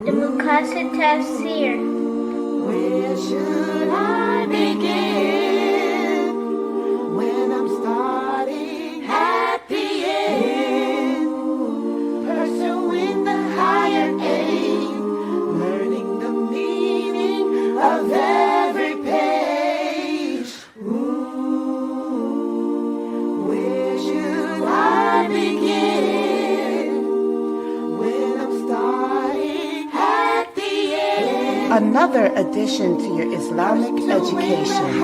The Mukasa Tafsir. Where should I begin when I'm starting at the end? Pursuing the higher aim, learning the meaning of every page. Where should I begin when I'm starting at the end? Another addition to your Islamic education,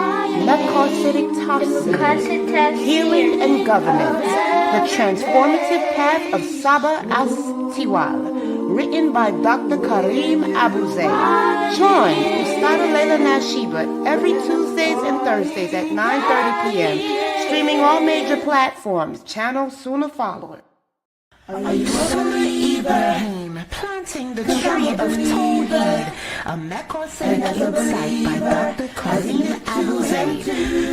Maqasidic Tafsir, Healing and Governance, the Transformative Path of Sabah As-Tiwal, written by Dr. Kareem Abu Zayd. Join Ustad Laila Nasheeba every Tuesdays and Thursdays at 9:30 p.m., streaming all major platforms, channel SunnahFollowers. Are you Sunnah Ibrahim, planting the tree of Tawheed, a Maqasidic insight by Dr. Kareem Abu Zayd.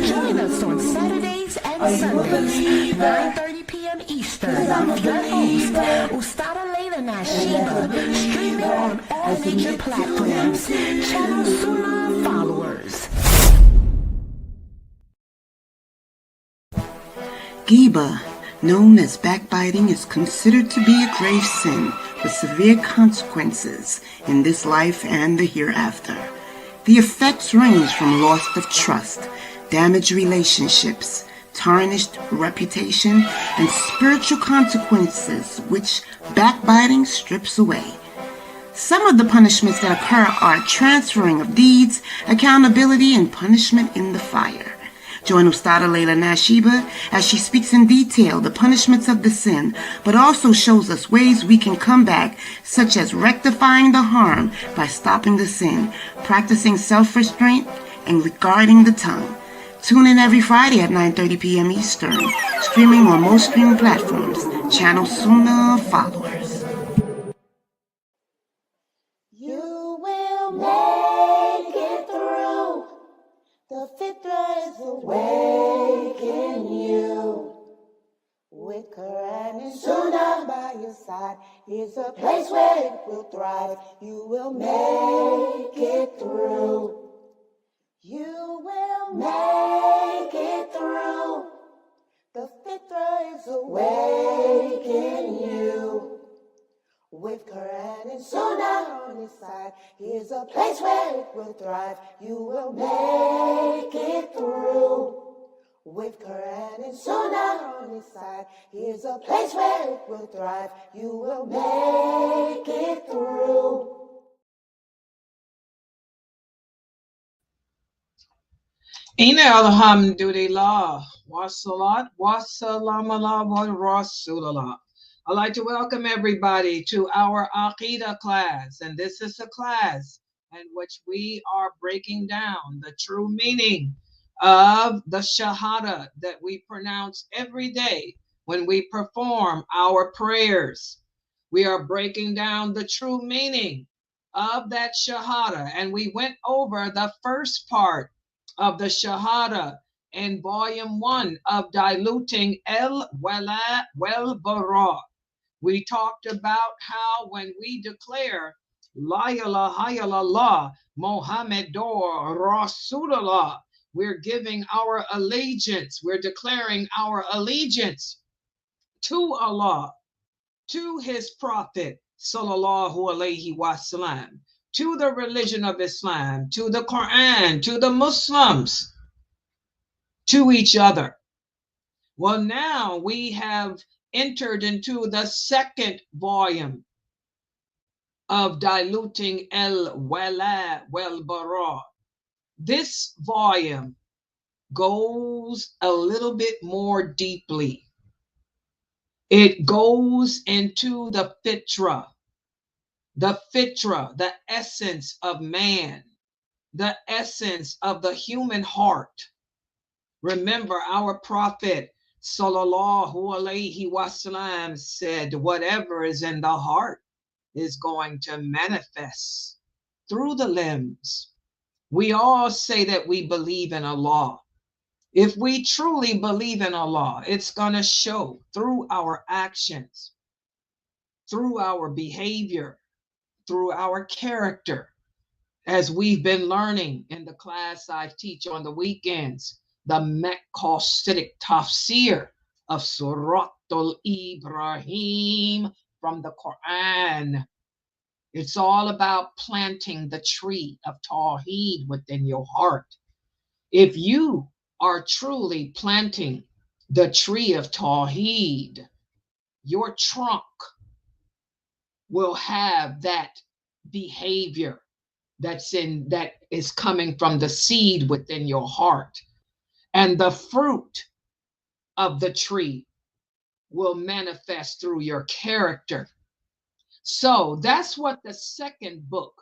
Join us on Saturdays and Sundays, 9:30 p.m. Eastern, with your host, Ustada Laila Nasheeba, streaming on all major platforms, channel SunnahFollowers. Ghiba, known as backbiting, is considered to be a grave sin with severe consequences in this life and the hereafter. The effects range from loss of trust, damaged relationships, tarnished reputation, and spiritual consequences which backbiting strips away. Some of the punishments that occur are transferring of deeds, accountability, and punishment in the fire. Join Ustada Laila Nasheeba as she speaks in detail the punishments of the sin, but also shows us ways we can come back, such as rectifying the harm by stopping the sin, practicing self-restraint, and regarding the tongue. Tune in every Friday at 9:30 p.m. Eastern, streaming on most streaming platforms, channel SunnahFollowers. You will make it through. The Fitrah is awake in you. With Quran and Sunnah by your side, here's a place where it will thrive. You will make it through. You will make it through. The Fitrah is awake in you. With Quran and Sunnah on your side, here's a place where it will thrive. You will make it through. With Quran and Sunnah on your side, here's a place where it will thrive. You will make it through. Ina alhamdulillah, wa salat, wa salam ala wa rasulallah. I'd like to welcome everybody to our Aqidah class, and this is a class in which we are breaking down the true meaning of the Shahada that we pronounce every day when we perform our prayers. We are breaking down the true meaning of that Shahada, and we went over the first part of the Shahada in volume 1 of Diluting Wala Wal Bara. We talked about how when we declare La ilaha illallah Muhammadur Rasulullah, we're giving our allegiance, we're declaring our allegiance to Allah, to his prophet sallallahu alaihi wasallam, to the religion of Islam, to the Quran, to the Muslims, to each other. Well, now we have entered into the second volume of Diluting Wala Wal Bara. This volume goes a little bit more deeply. It goes into the Fitrah, the essence of man, the essence of the human heart. Remember, our prophet sallallahu alaihi wasallam said, whatever is in the heart is going to manifest through the limbs. We all say that we believe in Allah. If we truly believe in Allah, it's going to show through our actions, through our behavior, through our character, as we've been learning in the class I teach on the weekends, the Maqasidic Tafsir of Suratul Ibrahim from the Quran. It's all about planting the tree of Tawheed within your heart. If you are truly planting the tree of Tawheed, your trunk will have that behavior that is coming from the seed within your heart, and the fruit of the tree will manifest through your character. So that's what the second book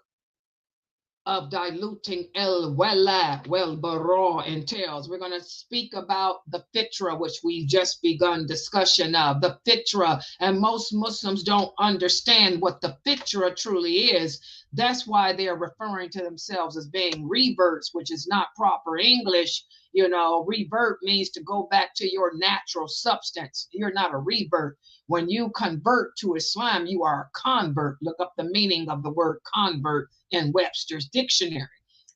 of diluting Wala Wal Bara entails. We're going to speak about the Fitrah, which we've just begun discussion of. The Fitrah, and most Muslims don't understand what the Fitrah truly is. That's why they're referring to themselves as being reverts, which is not proper English. You know, revert means to go back to your natural substance. You're not a revert. When you convert to Islam, you are a convert. Look up the meaning of the word convert in Webster's dictionary.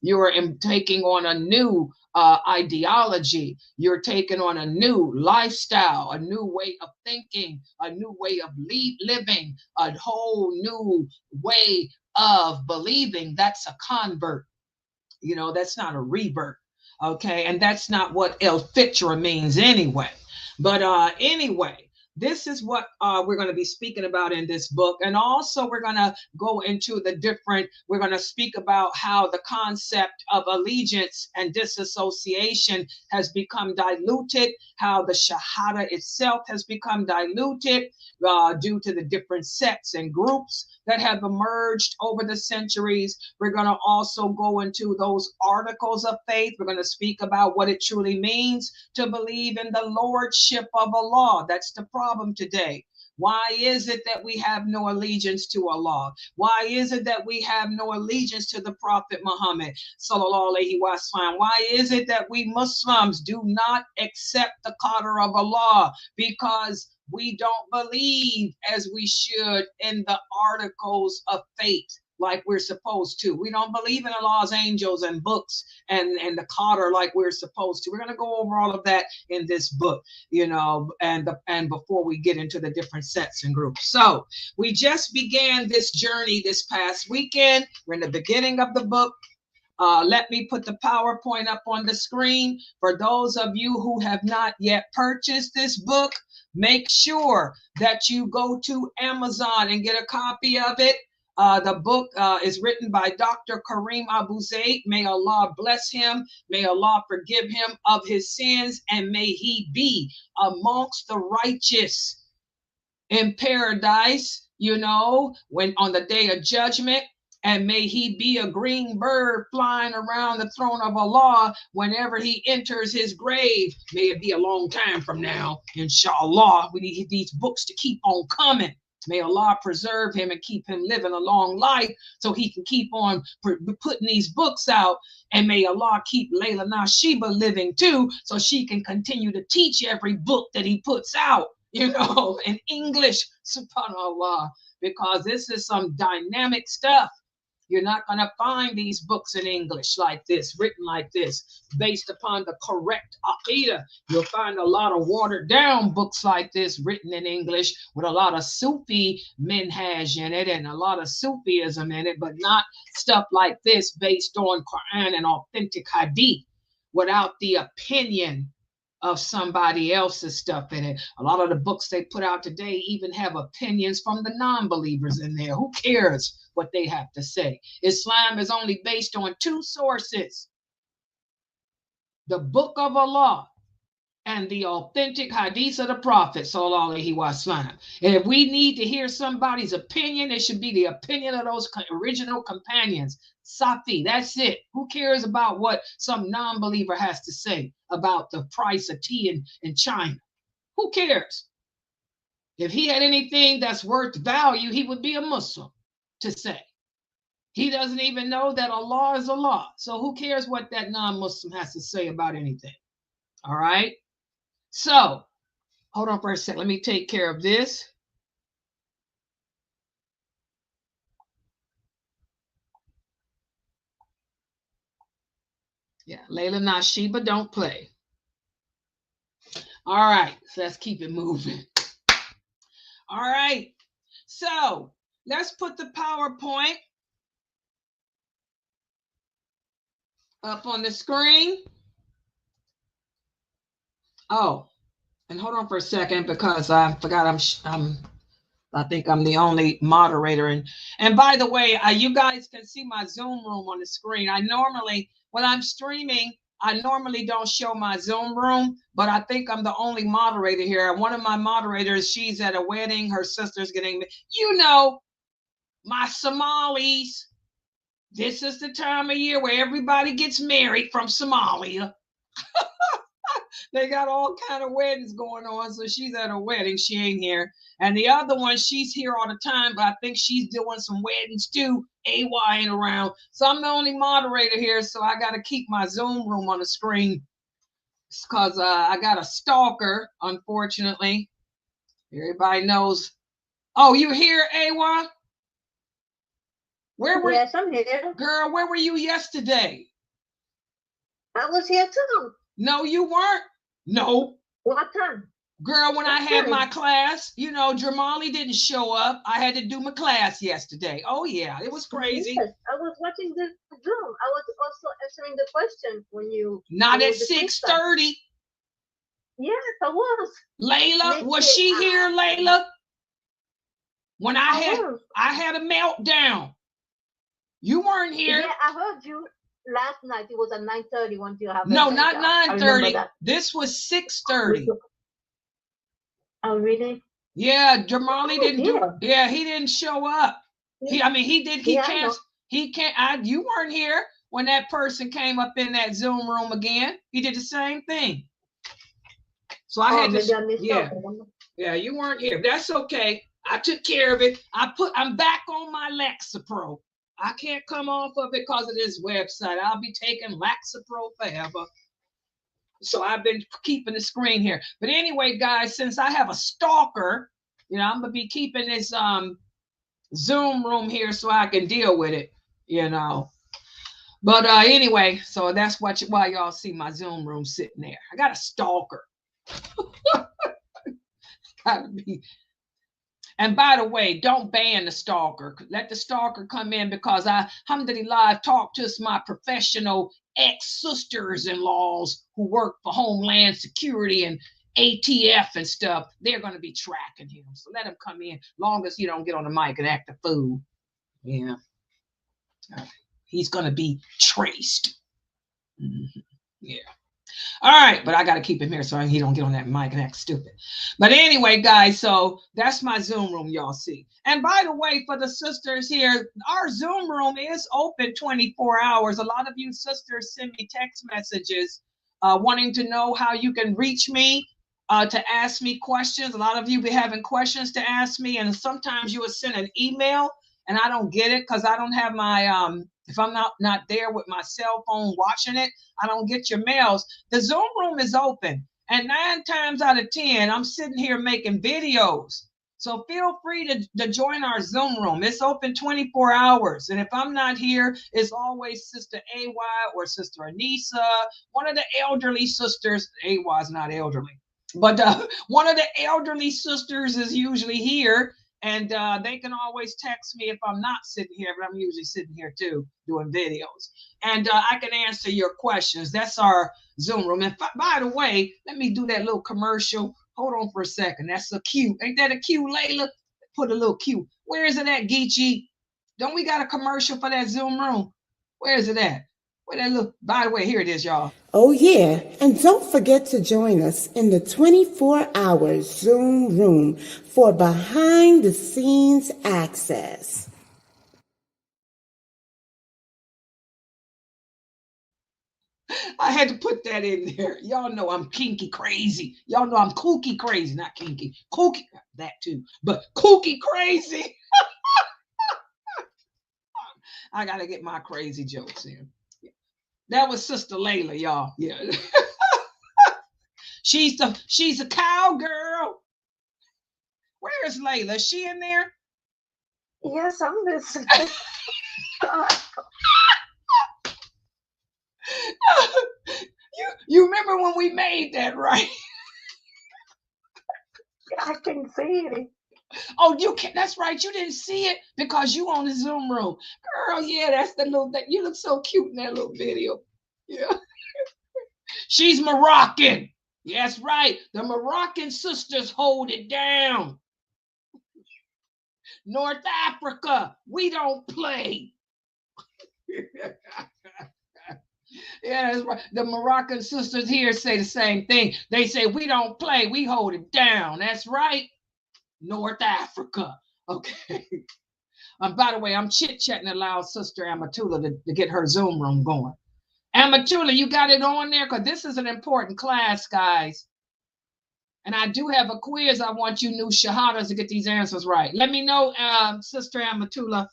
You're taking on a new ideology. You're taking on a new lifestyle, a new way of thinking, a new way of living, a whole new way of believing. That's a convert. You know, that's not a revert. Okay, and that's not what El Fitrah means anyway. But anyway, this is what we're going to be speaking about in this book. And also we're going to go into we're going to speak about how the concept of allegiance and disassociation has become diluted, how the Shahada itself has become diluted due to the different sects and groups that have emerged over the centuries. We're going to also go into those articles of faith. We're going to speak about what it truly means to believe in the lordship of Allah. That's the problem today. Why is it that we have no allegiance to Allah? Why is it that we have no allegiance to the Prophet Muhammad sallallahu alaihi wasallam? Why is it that we Muslims do not accept the qadr of Allah? Because we don't believe as we should in the articles of faith like we're supposed to. We don't believe in Allah's angels and books and the qadr like we're supposed to. We're going to go over all of that in this book, you know, and before we get into the different sets and groups. So we just began this journey this past weekend. We're in the beginning of the book. Let me put the PowerPoint up on the screen. For those of you who have not yet purchased this book, make sure that you go to Amazon and get a copy of it. The book is written by Dr. Kareem Abu Zaid. May Allah bless him. May Allah forgive him of his sins, and may he be amongst the righteous in paradise, you know, when on the day of judgment. And may he be a green bird flying around the throne of Allah whenever he enters his grave. May it be a long time from now, inshallah. We need these books to keep on coming. May Allah preserve him and keep him living a long life so he can keep on putting these books out. And may Allah keep Laila Nasheeba living too, so she can continue to teach every book that he puts out, you know, in English, subhanAllah, because this is some dynamic stuff. You're not going to find these books in English like this, written like this, based upon the correct aqidah. You'll find a lot of watered down books like this written in English with a lot of Sufi minhaj in it and a lot of Sufism in it, but not stuff like this based on Quran and authentic hadith without the opinion of somebody else's stuff in it. A lot of the books they put out today even have opinions from the non-believers in there. Who cares what they have to say? Islam is only based on two sources: the book of Allah and the authentic hadiths of the Prophet sallallahu alaihi wasallam. And if we need to hear somebody's opinion, it should be the opinion of those original companions. Safi, that's it. Who cares about what some non-believer has to say about the price of tea in China? Who cares? If he had anything that's worth value, he would be a Muslim to say. He doesn't even know that Allah is Allah. So who cares what that non-Muslim has to say about anything? All right. So hold on for a second. Let me take care of this. Yeah, Laila Nasheeba, don't play. All right, so let's keep it moving. All right, so let's put the PowerPoint up on the screen. Oh, and hold on for a second because I forgot I think I'm the only moderator. And by the way, you guys can see my Zoom room on the screen. I normally, when I'm streaming, I normally don't show my Zoom room, but I think I'm the only moderator here. One of my moderators, she's at a wedding. Her sister's getting, my Somalis. This is the time of year where everybody gets married from Somalia. They got all kind of weddings going on, so she's at a wedding. She ain't here. And the other one, she's here all the time, but I think she's doing some weddings too. AY ain't around. So I'm the only moderator here, so I got to keep my Zoom room on the screen because I got a stalker, unfortunately. Everybody knows. Oh, you here, AY? Yes, I'm here. Girl, where were you yesterday? I was here too. No, you weren't. No. What time? Girl, when I had my class, Jamali didn't show up. I had to do my class yesterday. Oh, yeah, it was crazy. Yes, I was watching the Zoom. I was also answering the question when you... Not at 6:30. Yes, I was. Layla, was she here, Layla? When I had a meltdown. You weren't here. Yeah, I heard you last night. It was at 9:30 when you have... No, not 9:30. This was 6:30. Oh, really? Yeah, Jamali didn't he didn't show up. He can't. You weren't here when that person came up in that Zoom room again. He did the same thing. So I had to. Yeah, you weren't here. That's okay. I took care of it. I'm back on my Lexapro. I can't come off of it because of this website. I'll be taking Lexapro forever. So I've been keeping the screen here. But anyway, guys, since I have a stalker, I'm gonna be keeping this Zoom room here so I can deal with it, But anyway, so that's why y'all see my Zoom room sitting there. I got a stalker. Gotta be. And by the way, don't ban the stalker. Let the stalker come in because alhamdulillah, I've talked to my professional ex-sisters-in-laws who work for Homeland Security and ATF and stuff. They're going to be tracking him. So let him come in, long as you don't get on the mic and act a fool. Yeah. He's going to be traced. Mm-hmm. Yeah. All right, but I got to keep him here so he don't get on that mic and act stupid. But anyway, guys, so that's my Zoom room y'all see. And by the way, for the sisters here, our Zoom room is open 24 hours. A lot of you sisters send me text messages wanting to know how you can reach me to ask me questions. A lot of you be having questions to ask me, and sometimes you would send an email and I don't get it because I don't have my if I'm not there with my cell phone watching it, I don't get your mails. The Zoom room is open, and 9 times out of 10, I'm sitting here making videos. So feel free to join our Zoom room. It's open 24 hours. And if I'm not here, it's always Sister AY or Sister Anissa, one of the elderly sisters. AY's not elderly, but one of the elderly sisters is usually here. And they can always text me if I'm not sitting here, but I'm usually sitting here too, doing videos. And I can answer your questions. That's our Zoom room. And by the way, let me do that little commercial. Hold on for a second. That's a cue. Ain't that a cue, Layla? Put a little cue. Where is it at, Geechee? Don't we got a commercial for that Zoom room? Where is it at? Where that look? By the way, here it is, y'all. Oh, yeah. And don't forget to join us in the 24-hour Zoom room for behind-the-scenes access. I had to put that in there. Y'all know I'm kinky crazy. Y'all know I'm kooky crazy, not kinky. Kooky, that too, but kooky crazy. I got to get my crazy jokes in. That was Sister Laila, y'all. Yeah. She's a cowgirl. Where is Laila? Is she in there? Yes, I'm listening. You remember when we made that, right? I can see it. Oh, you can that's right. You didn't see it because you on the Zoom room. Girl, yeah, that's the little that you look so cute in that little video. Yeah. She's Moroccan. Yes, right. The Moroccan sisters hold it down. North Africa, we don't play. Yeah, that's right. The Moroccan sisters here say the same thing. They say we don't play, we hold it down. That's right. North Africa. Okay. By the way, I'm chit-chatting aloud Sister Amatula to get her Zoom room going. Amatula, you got it on there? Because this is an important class, guys. And I do have a quiz. I want you new shahadas to get these answers right. Let me know, Sister Amatula.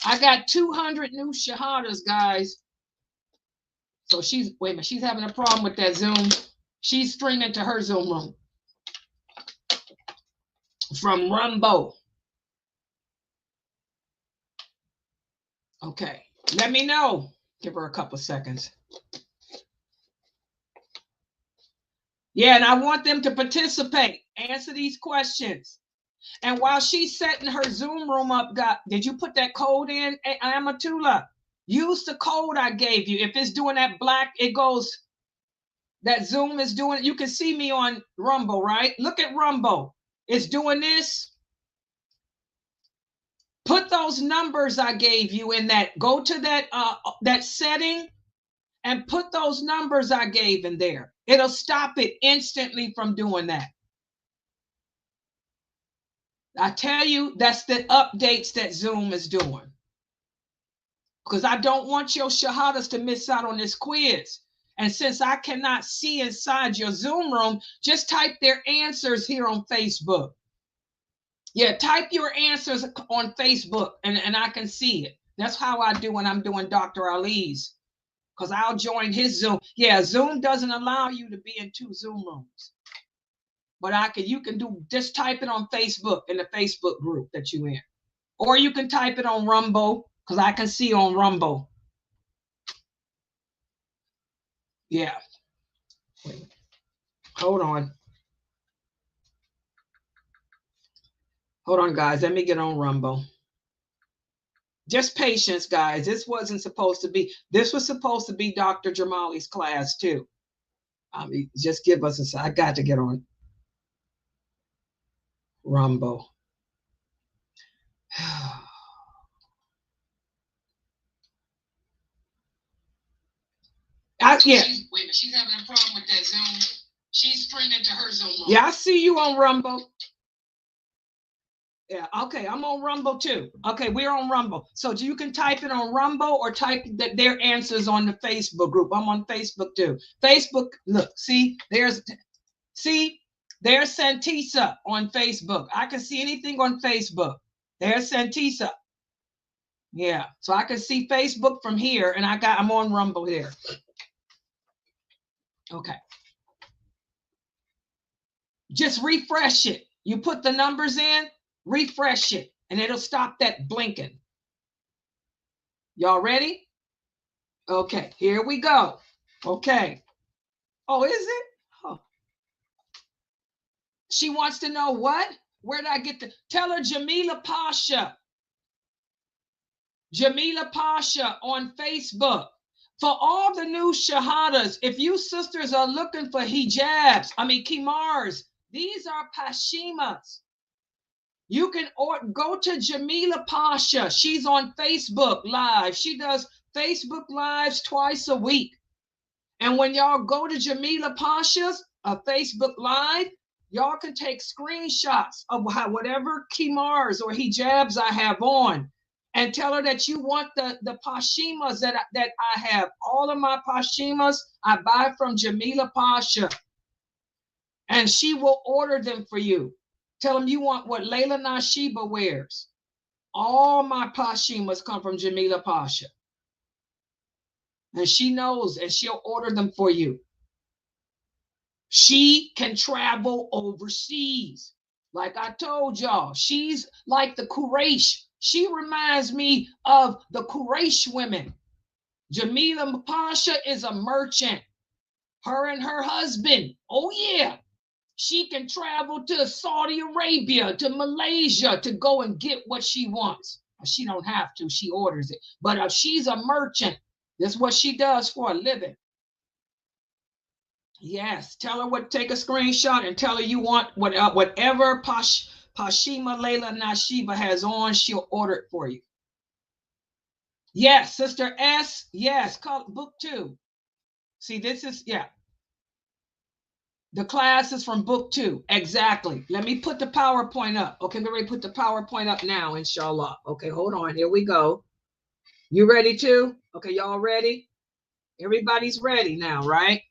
I got 200 new shahadas, guys. So she's, wait a minute, she's having a problem with that Zoom. She's streaming to her Zoom room from Rumbo. Okay, let me know. Give her a couple seconds. Yeah, and I want them to participate, answer these questions. And while she's setting her Zoom room up, did you put that code in, Amatula? Use the code I gave you. If it's doing that black, it goes, that Zoom is doing it. You can see me on Rumble, right? Look at Rumble. It's doing this. Put those numbers I gave you in that. Go to that setting and put those numbers I gave in there. It'll stop it instantly from doing that. I tell you, that's the updates that Zoom is doing. Because I don't want your shahadas to miss out on this quiz. And since I cannot see inside your Zoom room, just type their answers here on Facebook. Yeah, type your answers on Facebook and I can see it. That's how I do when I'm doing Dr. Ali's. Because I'll join his Zoom. Yeah, Zoom doesn't allow you to be in two Zoom rooms. But you can just type it on Facebook in the Facebook group that you in. Or you can type it on Rumble, because I can see on Rumble. Yeah. Wait. Hold on. Hold on, guys. Let me get on Rumble. Just patience, guys. This wasn't supposed to be. This was supposed to be Dr. Jamali's class, too. Just give us a second. I got to get on Rumble. Yeah. She's having a problem with that Zoom. She's streaming to her Zoom. Yeah, I see you on Rumble. Yeah, okay, I'm on Rumble too. Okay, we're on Rumble. So you can type it on Rumble or type their answers on the Facebook group. I'm on Facebook too. Facebook, look, there's Santisa on Facebook. I can see anything on Facebook. There's Santisa. Yeah, so I can see Facebook from here, and I'm on Rumble here. Okay. Just refresh it. You put the numbers in, refresh it, and it'll stop that blinking. Y'all ready? Okay, here we go. Okay. Oh, is it? Oh. She wants to know what? Where did I get the? Tell her Jamila Pasha. Jamila Pasha on Facebook. For all the new shahadas, if you sisters are looking for hijabs, kimars, these are pashimas. You can go to Jamila Pasha. She's on Facebook Live. She does Facebook Lives twice a week. And when y'all go to Jamila Pasha's Facebook Live, y'all can take screenshots of whatever kimars or hijabs I have on and tell her that you want the pashimas that I have. All of my pashimas I buy from Jamila Pasha. And she will order them for you. Tell them you want what Laila Nasheeba wears. All my pashimas come from Jamila Pasha. And she knows, and she'll order them for you. She can travel overseas. Like I told y'all, she's like the Quraysh. She reminds me of the Quraysh women. Jamila Pasha is a merchant. Her and her husband. Oh, yeah. She can travel to Saudi Arabia, to Malaysia to go and get what she wants. She don't have to. She orders it. But if she's a merchant, that's what she does for a living. Yes. Tell her what. Take a screenshot and tell her you want whatever Pashima Laila Nasheeba has on. She'll order it for you. Yes, Sister S. Yes, book 2. See, this is, yeah. The class is from book 2. Exactly. Let me put the PowerPoint up. Okay, I'm ready to put the PowerPoint up now, inshallah. Okay, hold on. Here we go. You ready too? Okay, y'all ready? Everybody's ready now, right?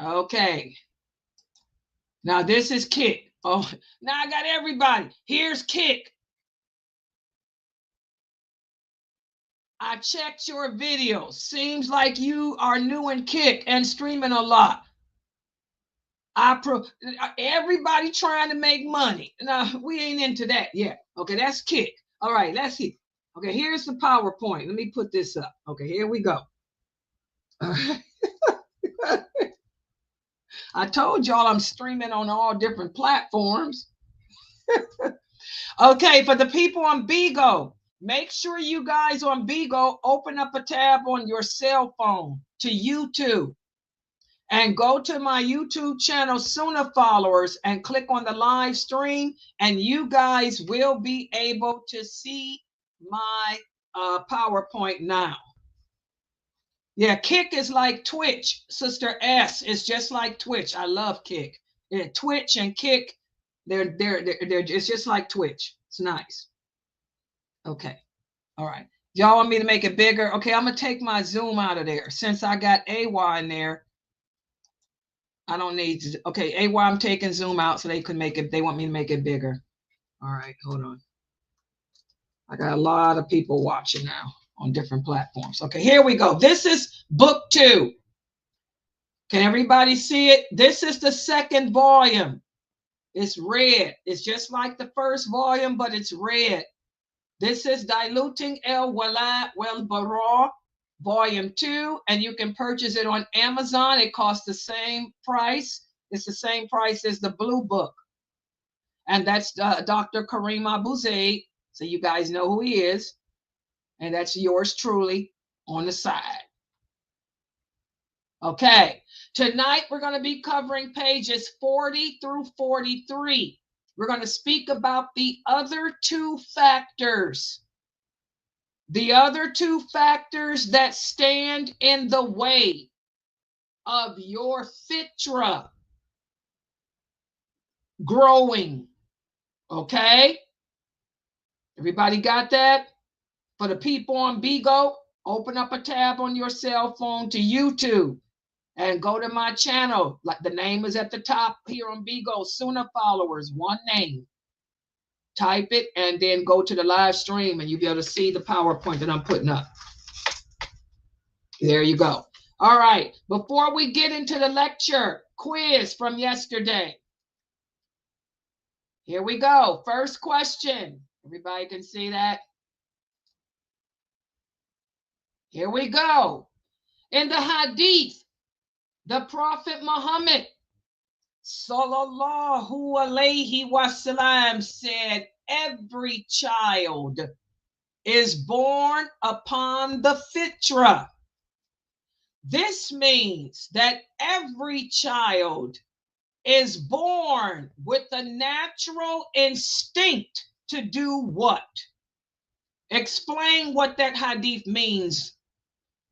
Okay. Now this is Kick. Oh, now I got everybody. Here's Kick. I checked your videos. Seems like you are new in Kick and streaming a lot. Everybody trying to make money. No, we ain't into that yet. Okay, that's Kick. All right, let's see. Okay, here's the PowerPoint. Let me put this up. Okay, here we go. All right. I told y'all I'm streaming on all different platforms. Okay, for the people on Bigo, make sure you guys on Bigo open up a tab on your cell phone to YouTube. And go to my YouTube channel, SunnahFollowers, and click on the live stream, and you guys will be able to see my PowerPoint now. Yeah, Kick is like Twitch. Sister S is just like Twitch. I love Kick. Yeah, Twitch and Kick, they're it's just like Twitch. It's nice. Okay, all right. Y'all want me to make it bigger? Okay, I'm gonna take my Zoom out of there since I got AY in there. I don't need to. Okay, AY, I'm taking Zoom out so they could make it. They want me to make it bigger. All right, hold on. I got a lot of people watching now on different platforms. Okay, here we go. This is book 2. Can everybody see it? This is the second volume. It's red. It's just like the first volume, but it's red. This is Diluting Wala Wal Bara, Volume 2, and you can purchase it on Amazon. It costs the same price. It's the same price as the blue book. And that's Dr. Kareem Abu Zaid. So you guys know who he is. And that's yours truly on the side. Okay. Tonight we're going to be covering pages 40 through 43. We're going to speak about the other 2 factors. The other 2 factors that stand in the way of your Fitrah growing. Okay? Everybody got that? For the people on Bigo, open up a tab on your cell phone to YouTube and go to my channel. Like the name is at the top here on Bigo, SunnahFollowers, one name. Type it and then go to the live stream and you'll be able to see the PowerPoint that I'm putting up. There you go. All right. Before we get into the lecture, quiz from yesterday. Here we go. First question. Everybody can see that? Here we go. In the Hadith, the Prophet Muhammad sallallahu alaihi wasallam said, every child is born upon the Fitrah. This means that every child is born with a natural instinct to do what? Explain what that hadith means.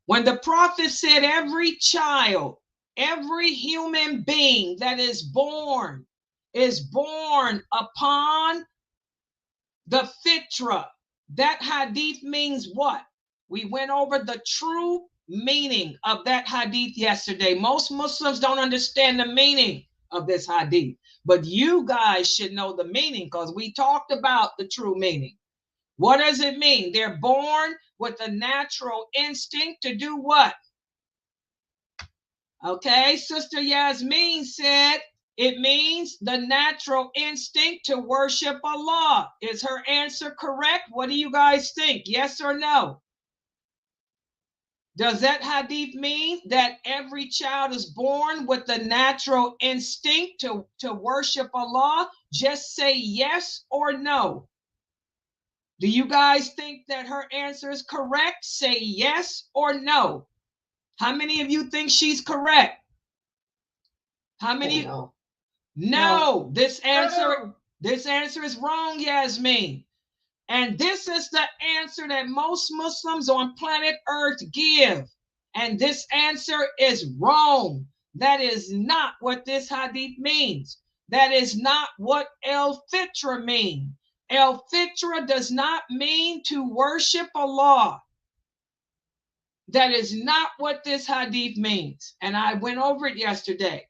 When the Prophet said every child, every human being that is born upon the Fitrah. That hadith means what? We went over the true meaning of that hadith yesterday. Most Muslims don't understand the meaning of this hadith, but you guys should know the meaning because we talked about the true meaning. What does it mean? They're born with a natural instinct to do what? Okay, Sister Yasmin said it means the natural instinct to worship Allah. Is her answer correct? What do you guys think? Yes or no? Does that hadith mean that every child is born with the natural instinct to worship Allah? Just say yes or no. Do you guys think that her answer is correct? Say yes or no. How many of you think she's correct? How many? No. No. This answer is wrong, Yasmin. And this is the answer that most Muslims on planet Earth give. And this answer is wrong. That is not what this hadith means. That is not what Fitrah means. Fitrah does not mean to worship Allah. That is not what this hadith means. And I went over it yesterday.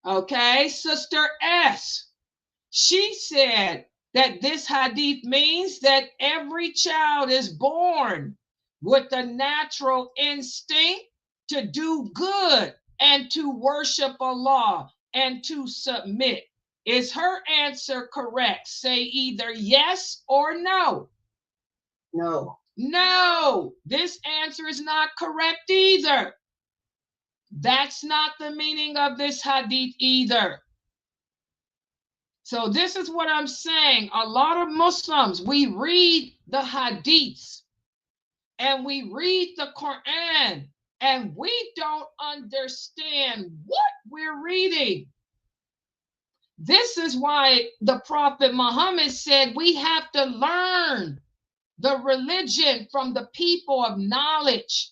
Okay, Sister S. She said that this hadith means that every child is born with the natural instinct to do good and to worship Allah and to submit. Is her answer correct? Say either yes or no. No. No, this answer is not correct either. That's not the meaning of this hadith either. So this is what I'm saying. A lot of Muslims, we read the hadiths and we read the Quran and we don't understand what we're reading. This is why the Prophet Muhammad said we have to learn the religion from the people of knowledge.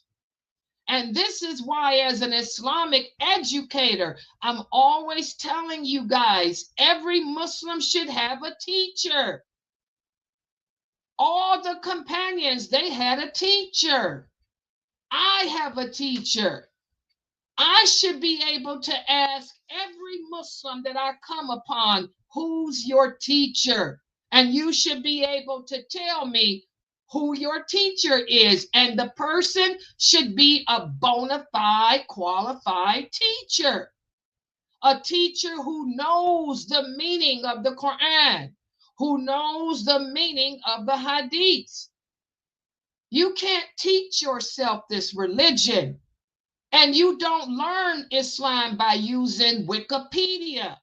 And this is why, as an Islamic educator, I'm always telling you guys, every Muslim should have a teacher. All the companions, they had a teacher. I have a teacher. I should be able to ask every Muslim that I come upon, who's your teacher? And you should be able to tell me who your teacher is, and the person should be a bona fide, qualified teacher. A teacher who knows the meaning of the Quran, who knows the meaning of the hadiths. You can't teach yourself this religion, and you don't learn Islam by using Wikipedia.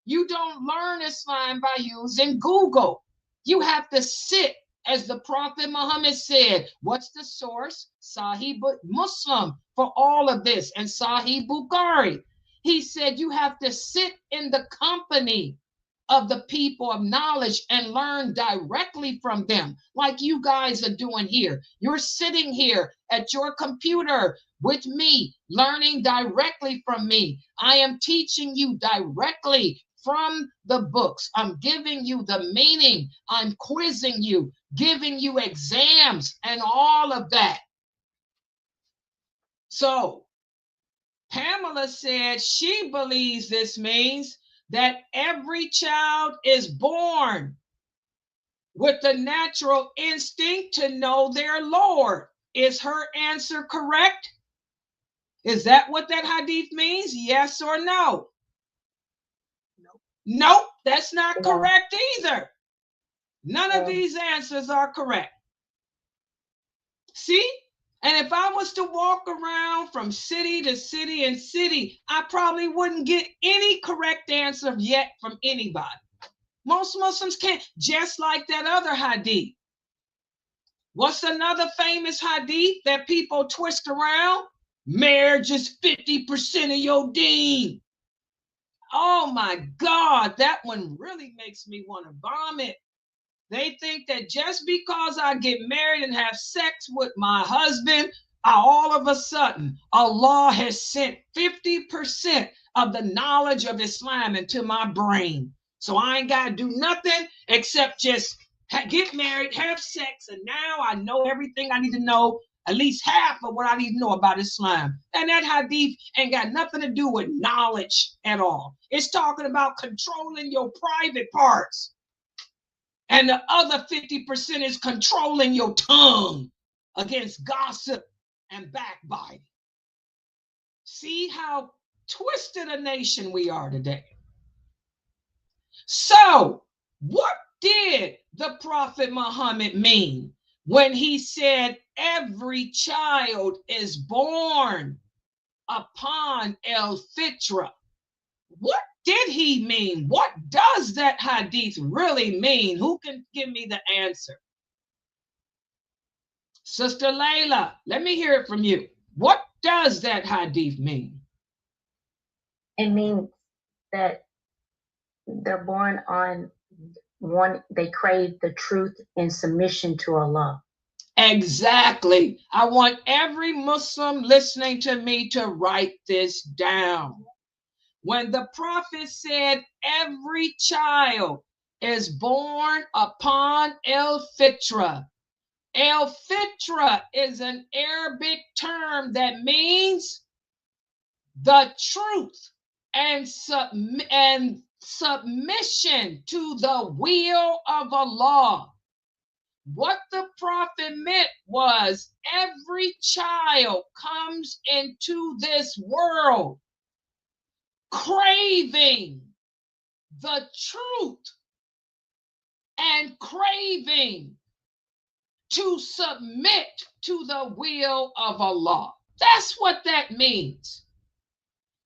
You don't learn Islam by using Google. You have to sit. As the Prophet Muhammad said, what's the source? Sahih Muslim for all of this, and Sahih Bukhari. He said you have to sit in the company of the people of knowledge and learn directly from them, like you guys are doing here. You're sitting here at your computer with me, learning directly from me. I am teaching you directly from the books. I'm giving you the meaning. I'm quizzing you, giving you exams and all of that. So Pamela said she believes this means that every child is born with the natural instinct to know their Lord. Is her answer correct? Is that what that hadith means? Yes or no? Nope, that's not correct either. None of these answers are correct. See? And if I was to walk around from city to city and city, I probably wouldn't get any correct answer yet from anybody. Most Muslims can't, just like that other hadith. What's another famous hadith that people twist around? Marriage is 50% of your deen. Oh my God, that one really makes me want to vomit. They think that just because I get married and have sex with my husband, all of a sudden, Allah has sent 50% of the knowledge of Islam into my brain. So I ain't got to do nothing except just get married, have sex, and now I know everything I need to know, at least half of what I need to know about Islam. And that hadith ain't got nothing to do with knowledge at all. It's talking about controlling your private parts. And the other 50% is controlling your tongue against gossip and backbiting. See how twisted a nation we are today. So, what did the Prophet Muhammad mean when he said every child is born upon Fitrah. What did he mean? What does that hadith really mean? Who can give me the answer? Sister Laila, let me hear it from you. What does that hadith mean? It means that they're born on one, they crave the truth and submission to Allah. Exactly. I want every Muslim listening to me to write this down. When the prophet said every child is born upon Fitrah, Fitrah is an Arabic term that means the truth and submission to the will of Allah. What the prophet meant was every child comes into this world craving the truth and craving to submit to the will of Allah. That's what that means.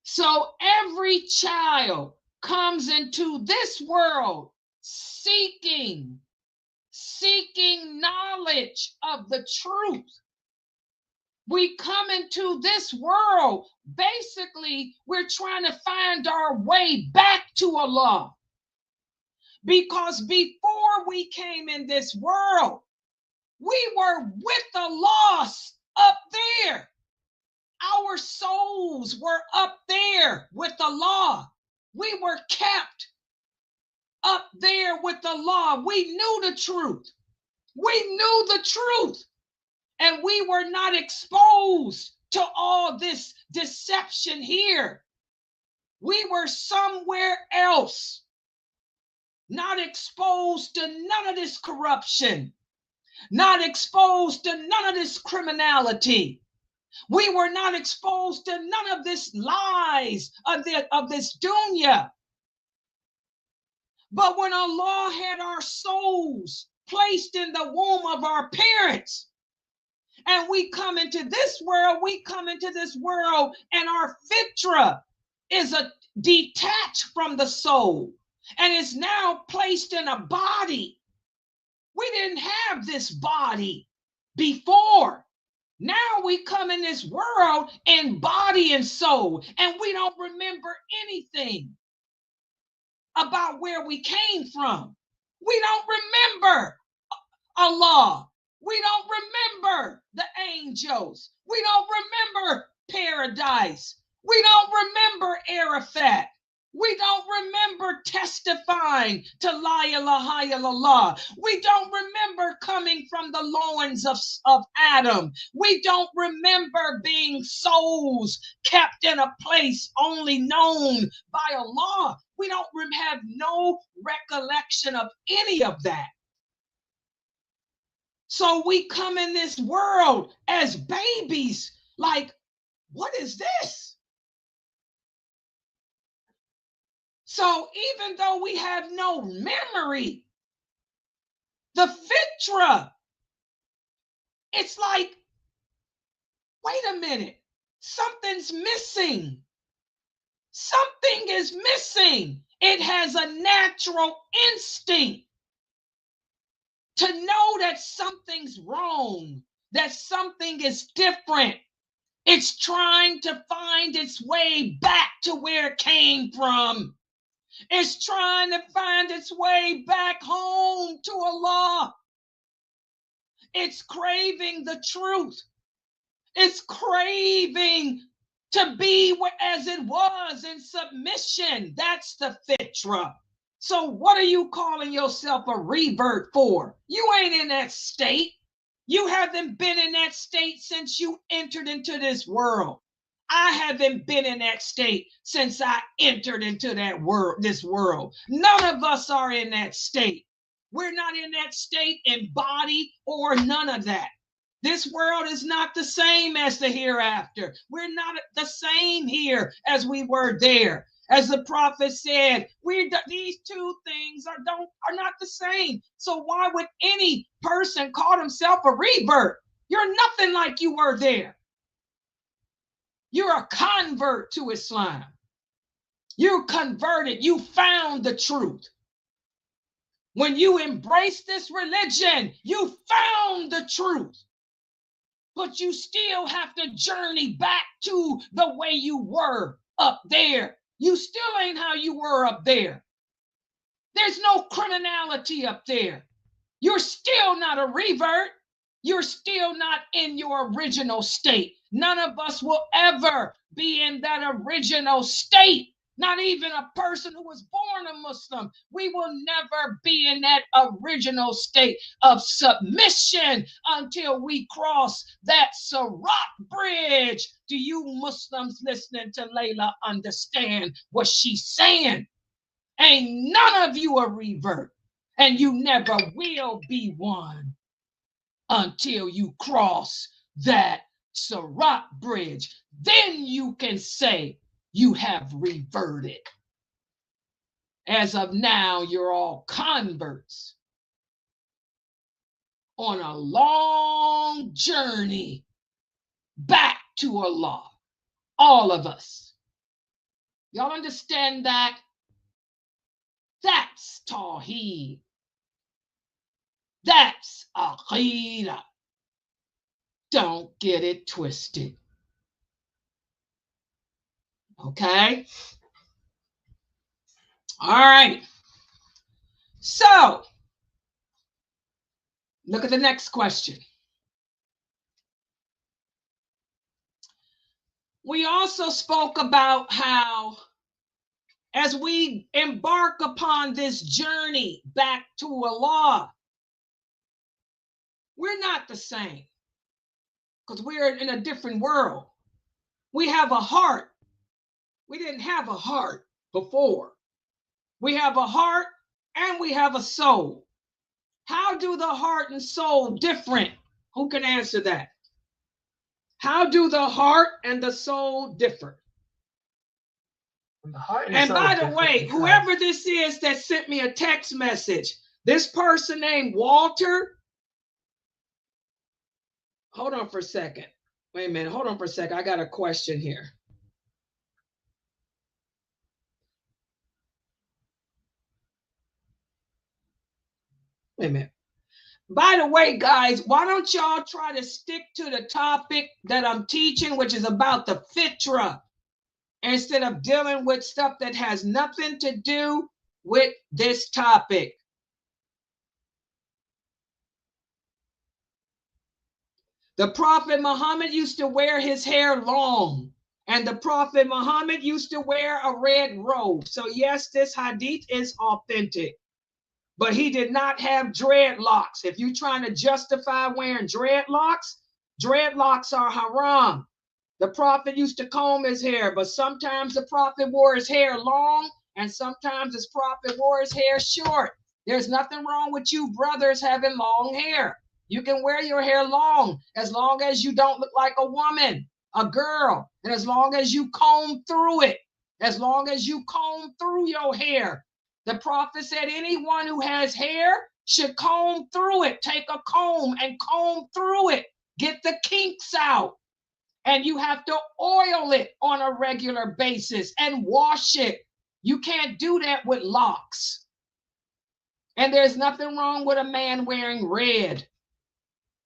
So every child comes into this world seeking knowledge of the truth. We come into this world, basically, we're trying to find our way back to Allah. Because before we came in this world, we were with Allah up there. Our souls were up there with Allah. We were kept up there with Allah. We knew the truth. We knew the truth. And we were not exposed to all this deception here. We were somewhere else, not exposed to none of this corruption, not exposed to none of this criminality. We were not exposed to none of this lies of this dunya. But when Allah had our souls placed in the womb of our parents, and we come into this world and our fitrah is detached from the soul and is now placed in a body. We didn't have this body before. Now we come in this world in body and soul, and we don't remember anything about where we came from. We don't remember Allah. We don't remember the angels. We don't remember paradise. We don't remember Arafat. We don't remember testifying to La ilaha illallah. We don't remember coming from the loins of Adam. We don't remember being souls kept in a place only known by Allah. We don't have no recollection of any of that. So we come in this world as babies, like, what is this? So even though we have no memory, the fitrah, it's like, wait a minute, something's missing. Something is missing. It has a natural instinct to know that something's wrong, that something is different. It's trying to find its way back to where it came from. It's trying to find its way back home to Allah. It's craving the truth. It's craving to be as it was in submission. That's the fitrah. So what are you calling yourself a revert for? You ain't in that state. You haven't been in that state since you entered into this world. I haven't been in that state since I entered into this world. None of us are in that state. We're not in that state in body or none of that. This world is not the same as the hereafter. We're not the same here as we were there. As the prophet said, these two things are not the same. So why would any person call himself a revert? You're nothing like you were there. You're a convert to Islam. You converted. You found the truth. When you embrace this religion, you found the truth. But you still have to journey back to the way you were up there. You still ain't how you were up there. There's no criminality up there. You're still not a revert. You're still not in your original state. None of us will ever be in that original state. Not even a person who was born a Muslim. We will never be in that original state of submission until we cross that Sirat bridge. Do you Muslims listening to Laila understand what she's saying? Ain't none of you a revert, and you never will be one until you cross that Sirat bridge. Then you can say you have reverted. As of now, you're all converts on a long journey back to Allah. All of us. Y'all understand that? That's Tawheed. That's Aqidah. Don't get it twisted. Okay? All right. So, look at the next question. We also spoke about how as we embark upon this journey back to Allah, we're not the same because we're in a different world. We have a heart. We didn't have a heart before. We have a heart and we have a soul. How do the heart and soul different? Who can answer that? How do the heart and the soul differ? And by the way, whoever this is that sent me a text message, this person named Walter, hold on for a second. Wait a minute, hold on for a second. I got a question here. Wait a minute. By the way, guys, why don't y'all try to stick to the topic that I'm teaching, which is about the Fitrah, instead of dealing with stuff that has nothing to do with this topic. The Prophet Muhammad used to wear his hair long, and the Prophet Muhammad used to wear a red robe. So yes, this hadith is authentic, but he did not have dreadlocks. If you're trying to justify wearing dreadlocks, dreadlocks are haram. The Prophet used to comb his hair, but sometimes the Prophet wore his hair long, and sometimes his Prophet wore his hair short. There's nothing wrong with you brothers having long hair. You can wear your hair long as you don't look like a woman, a girl, and as long as you comb through it, as long as you comb through your hair. The Prophet said anyone who has hair should comb through it. Take a comb and comb through it. Get the kinks out. And you have to oil it on a regular basis and wash it. You can't do that with locks. And there's nothing wrong with a man wearing red.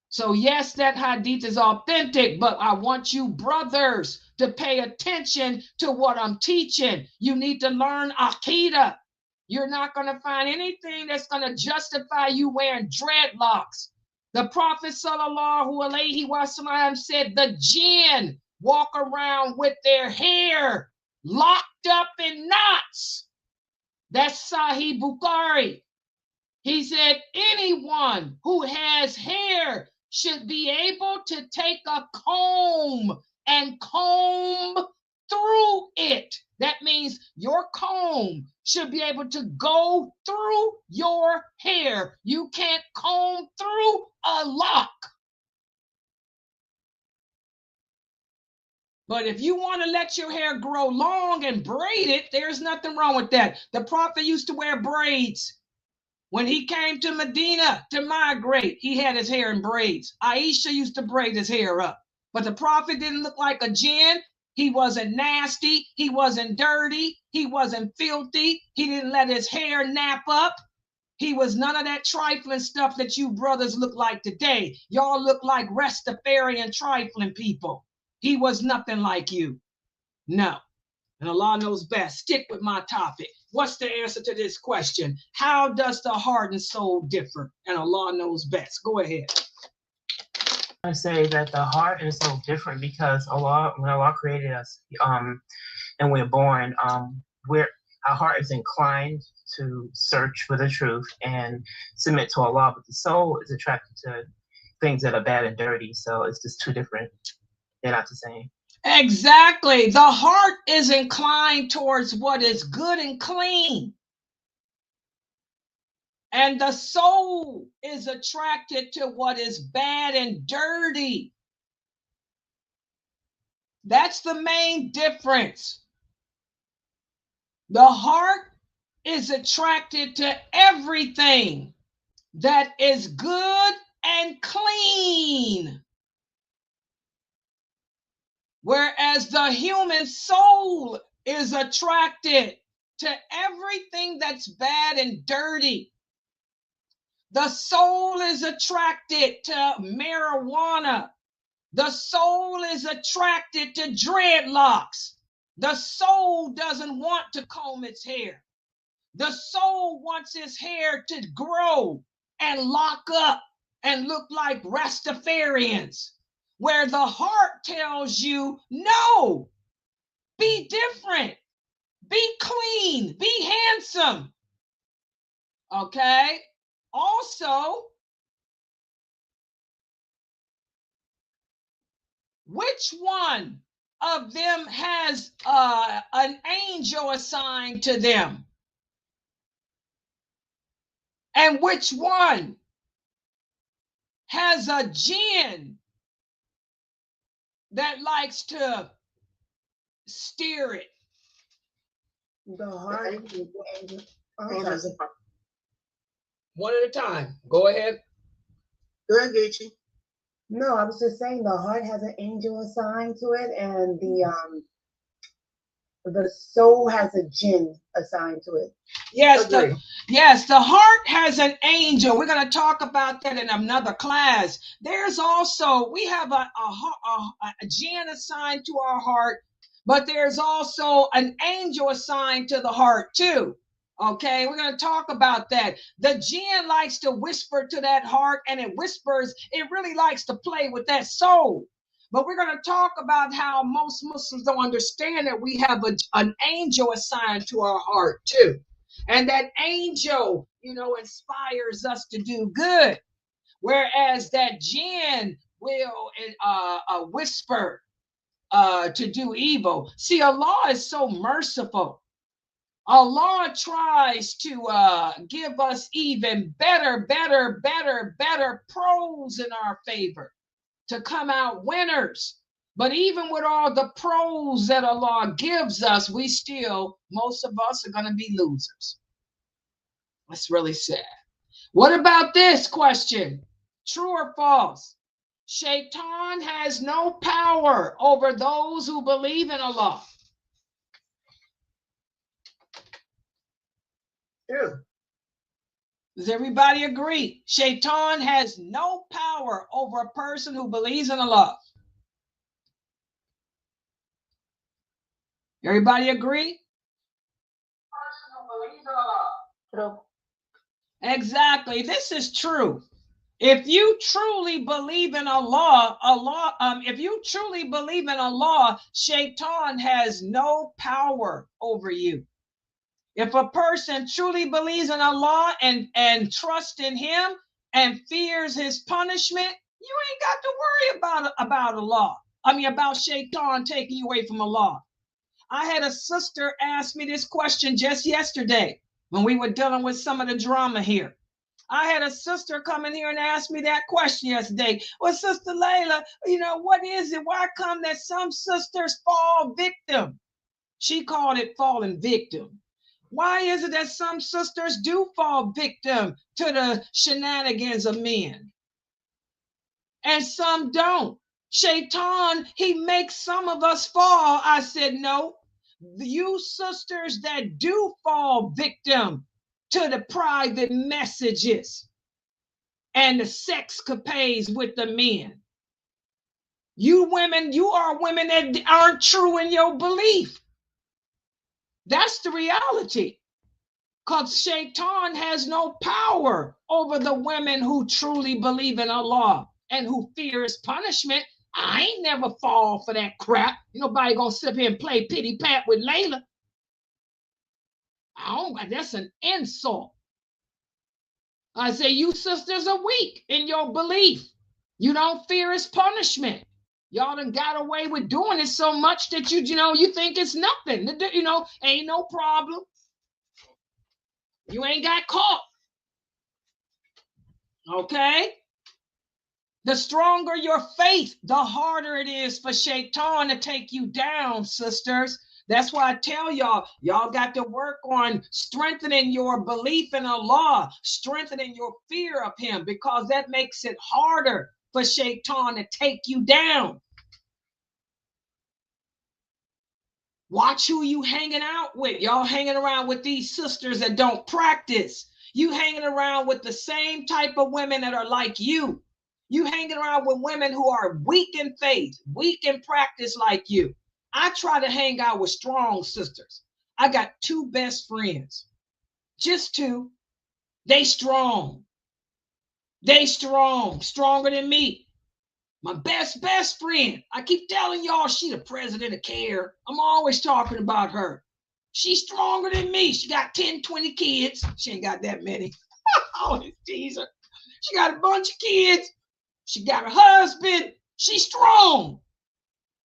So yes, that hadith is authentic, but I want you brothers to pay attention to what I'm teaching. You need to learn Aqidah. You're not going to find anything that's going to justify you wearing dreadlocks. The Prophet sallallahu alaihi wasallam said the jinn walk around with their hair locked up in knots. That's Sahih Bukhari. He said anyone who has hair should be able to take a comb and comb through it. That means your comb should be able to go through your hair. You can't comb through a lock. But if you want to let your hair grow long and braid it, there's nothing wrong with that. The prophet used to wear braids. When he came to Medina to migrate, he had his hair in braids. Aisha used to braid his hair up. But the prophet didn't look like a jinn. He wasn't nasty. He wasn't dirty. He wasn't filthy. He didn't let his hair nap up. He was none of that trifling stuff that you brothers look like today. Y'all look like Rastafarian trifling people. He was nothing like you. No. And Allah knows best. Stick with my topic. What's the answer to this question? How does the heart and soul differ? And Allah knows best. Go ahead. I say that the heart and soul different because Allah, when Allah created us, and we're born, our heart is inclined to search for the truth and submit to Allah, but the soul is attracted to things that are bad and dirty. So it's just two different. They're not the same. Exactly. The heart is inclined towards what is good and clean. And the soul is attracted to what is bad and dirty. That's the main difference. The heart is attracted to everything that is good and clean. Whereas the human soul is attracted to everything that's bad and dirty. The soul is attracted to marijuana. The soul is attracted to dreadlocks. The soul doesn't want to comb its hair. The soul wants its hair to grow and lock up and look like Rastafarians. Where the heart tells you, no, be different, be clean, be handsome. Okay? Also, which one of them has an angel assigned to them? And which one has a jinn that likes to steer it? The heart. One at a time. Go ahead. Go ahead, Gaethje. No, I was just saying the heart has an angel assigned to it, and the soul has a jinn assigned to it. Yes, the heart has an angel. We're going to talk about that in another class. There's also, we have a jinn assigned to our heart, but there's also an angel assigned to the heart too. Okay, we're going to talk about that. The jinn likes to whisper to that heart, and it whispers, it really likes to play with that soul. But we're going to talk about how most Muslims don't understand that we have an angel assigned to our heart too. And that angel, inspires us to do good. Whereas that jinn will whisper to do evil. See, Allah is so merciful. Allah tries to give us even better pros in our favor to come out winners. But even with all the pros that Allah gives us, most of us are going to be losers. That's really sad. What about this question? True or false? Shaitan has no power over those who believe in Allah. True. Does everybody agree? Shaitan has no power over a person who believes in Allah. Everybody agree? True. Exactly. This is true. If you truly believe in Allah, Shaitan has no power over you. If a person truly believes in Allah and trusts in him and fears his punishment, you ain't got to worry about Allah. About Shaitan taking you away from Allah. I had a sister ask me this question just yesterday when we were dealing with some of the drama here. I had a sister come in here and ask me that question yesterday. Well, Sister Laila, what is it? Why come that some sisters fall victim? She called it falling victim. Why is it that some sisters do fall victim to the shenanigans of men and some don't? Shaitan, he makes some of us fall. I said, no, you sisters that do fall victim to the private messages and the sexcapades with the men. You women, you are women that aren't true in your belief. That's the reality. Because Shaitan has no power over the women who truly believe in Allah and who fear his punishment. I ain't never fall for that crap. Nobody gonna sit up here and play pity pat with Laila. That's an insult. I say you sisters are weak in your belief. You don't fear his punishment. Y'all done got away with doing it so much that you think it's nothing. Ain't no problem. You ain't got caught. Okay? The stronger your faith, the harder it is for Shaitan to take you down, sisters. That's why I tell y'all got to work on strengthening your belief in Allah, strengthening your fear of him, because that makes it harder for Shaitan to take you down. Watch who you hanging out with. Y'all hanging around with these sisters that don't practice. You hanging around with the same type of women that are like you. You hanging around with women who are weak in faith, weak in practice like you. I try to hang out with strong sisters. I got 2 best friends. Just 2. They strong. They strong, stronger than me. My best friend. I keep telling y'all she the president of CARE. I'm always talking about her. She's stronger than me. She got 10, 20 kids. She ain't got that many. I always tease her. She got a bunch of kids. She got a husband. She's strong.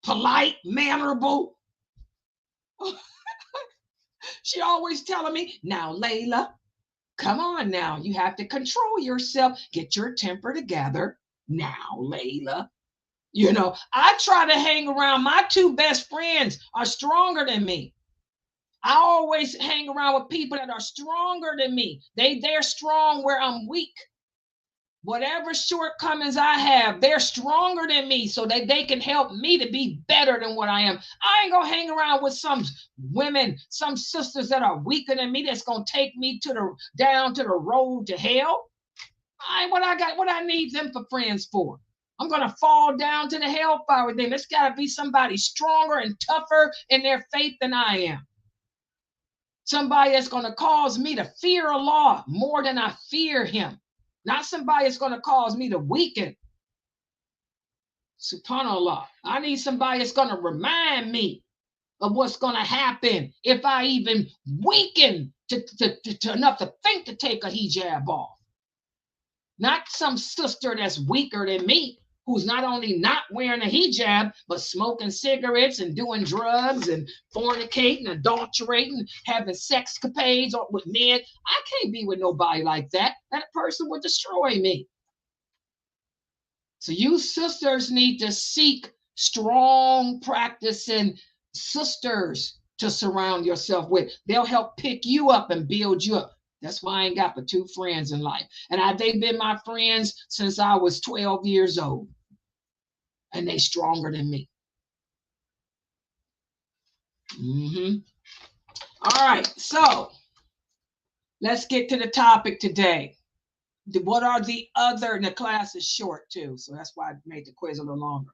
Polite, mannerable. She always telling me, now, Laila, come on now. You have to control yourself. Get your temper together. Now, Laila. I try to hang around. My 2 best friends are stronger than me. I always hang around with people that are stronger than me. They're strong where I'm weak. Whatever shortcomings I have, they're stronger than me so that they can help me to be better than what I am. I ain't gonna hang around with some women, some sisters that are weaker than me that's gonna take me down to the road to hell. What I need them for friends for? I'm gonna fall down to the hellfire with them. It's gotta be somebody stronger and tougher in their faith than I am. Somebody that's gonna cause me to fear Allah more than I fear him. Not somebody that's going to cause me to weaken. SubhanAllah. I need somebody that's going to remind me of what's going to happen if I even weaken to enough to think to take a hijab off. Not some sister that's weaker than me, who's not only not wearing a hijab, but smoking cigarettes and doing drugs and fornicating, adulterating, having sexcapades with men. I can't be with nobody like that. That person would destroy me. So you sisters need to seek strong practicing sisters to surround yourself with. They'll help pick you up and build you up. That's why I ain't got but 2 friends in life. And they've been my friends since I was 12 years old. And they stronger than me. All right, so let's get to the topic today. What are the other, and the class is short too, so that's why I made the quiz a little longer.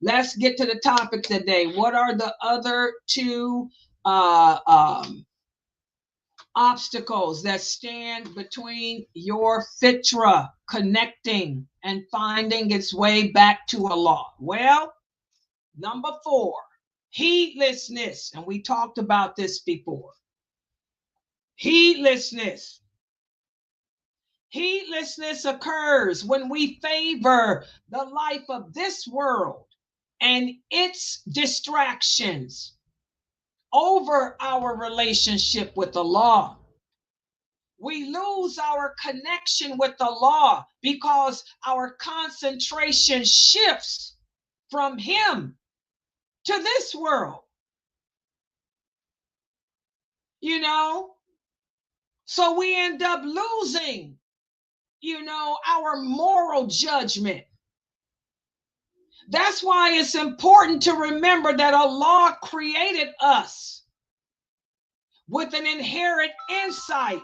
Let's get to the topic today. What are the other 2 obstacles that stand between your Fitrah connecting and finding its way back to Allah? Well, number 4, heedlessness. And we talked about this before. Heedlessness. Heedlessness occurs when we favor the life of this world and its distractions over our relationship with Allah. We lose our connection with the law because our concentration shifts from him to this world. You know, so we end up losing, you know, our moral judgment. That's why it's important to remember that Allah created us with an inherent insight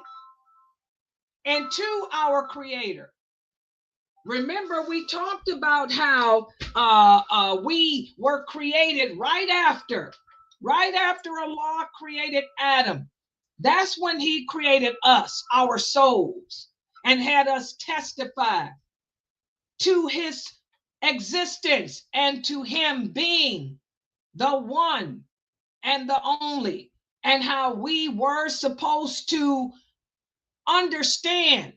into our Creator. Remember, we talked about how we were created right after Allah created Adam. That's when he created us, our souls, and had us testify to his existence and to him being the one and the only, and how we were supposed to understand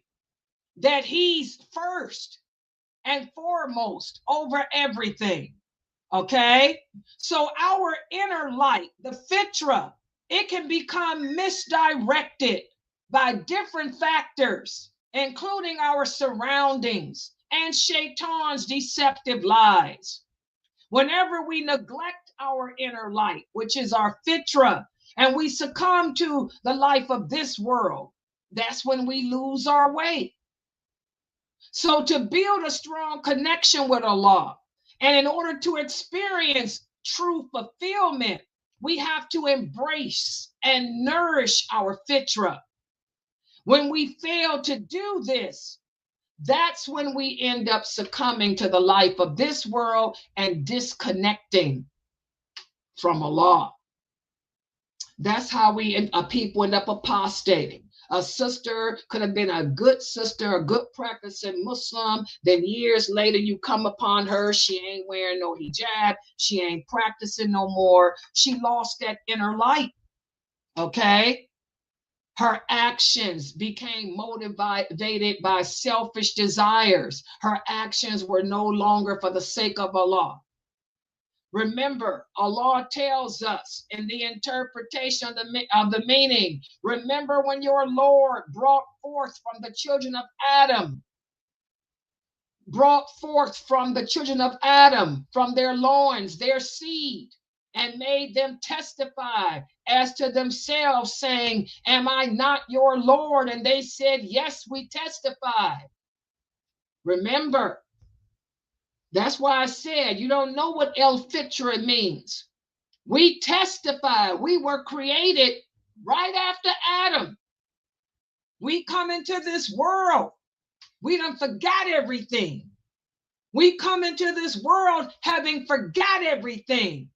that he's first and foremost over everything. Okay, so our inner light, the Fitrah, it can become misdirected by different factors, including our surroundings and Shaitan's deceptive lies. Whenever we neglect our inner light, which is our Fitrah, and we succumb to the life of this world, that's when we lose our way. So to build a strong connection with Allah, and in order to experience true fulfillment, we have to embrace and nourish our Fitrah. When we fail to do this, that's when we end up succumbing to the life of this world and disconnecting from Allah. That's how people end up apostating. A sister could have been a good sister, a good practicing Muslim. Then years later, you come upon her. She ain't wearing no hijab. She ain't practicing no more. She lost that inner light. Okay? Her actions became motivated by selfish desires. Her actions were no longer for the sake of Allah. Remember, Allah tells us in the interpretation of the meaning, remember when your Lord brought forth from the children of Adam, from their loins, their seed, and made them testify as to themselves, saying, am I not your Lord? And they said, yes, we testify. Remember, that's why I said you don't know what el-Fitrah means. We testify. We were created right after Adam. We come into this world. We done forgot everything. We come into this world having forgot everything.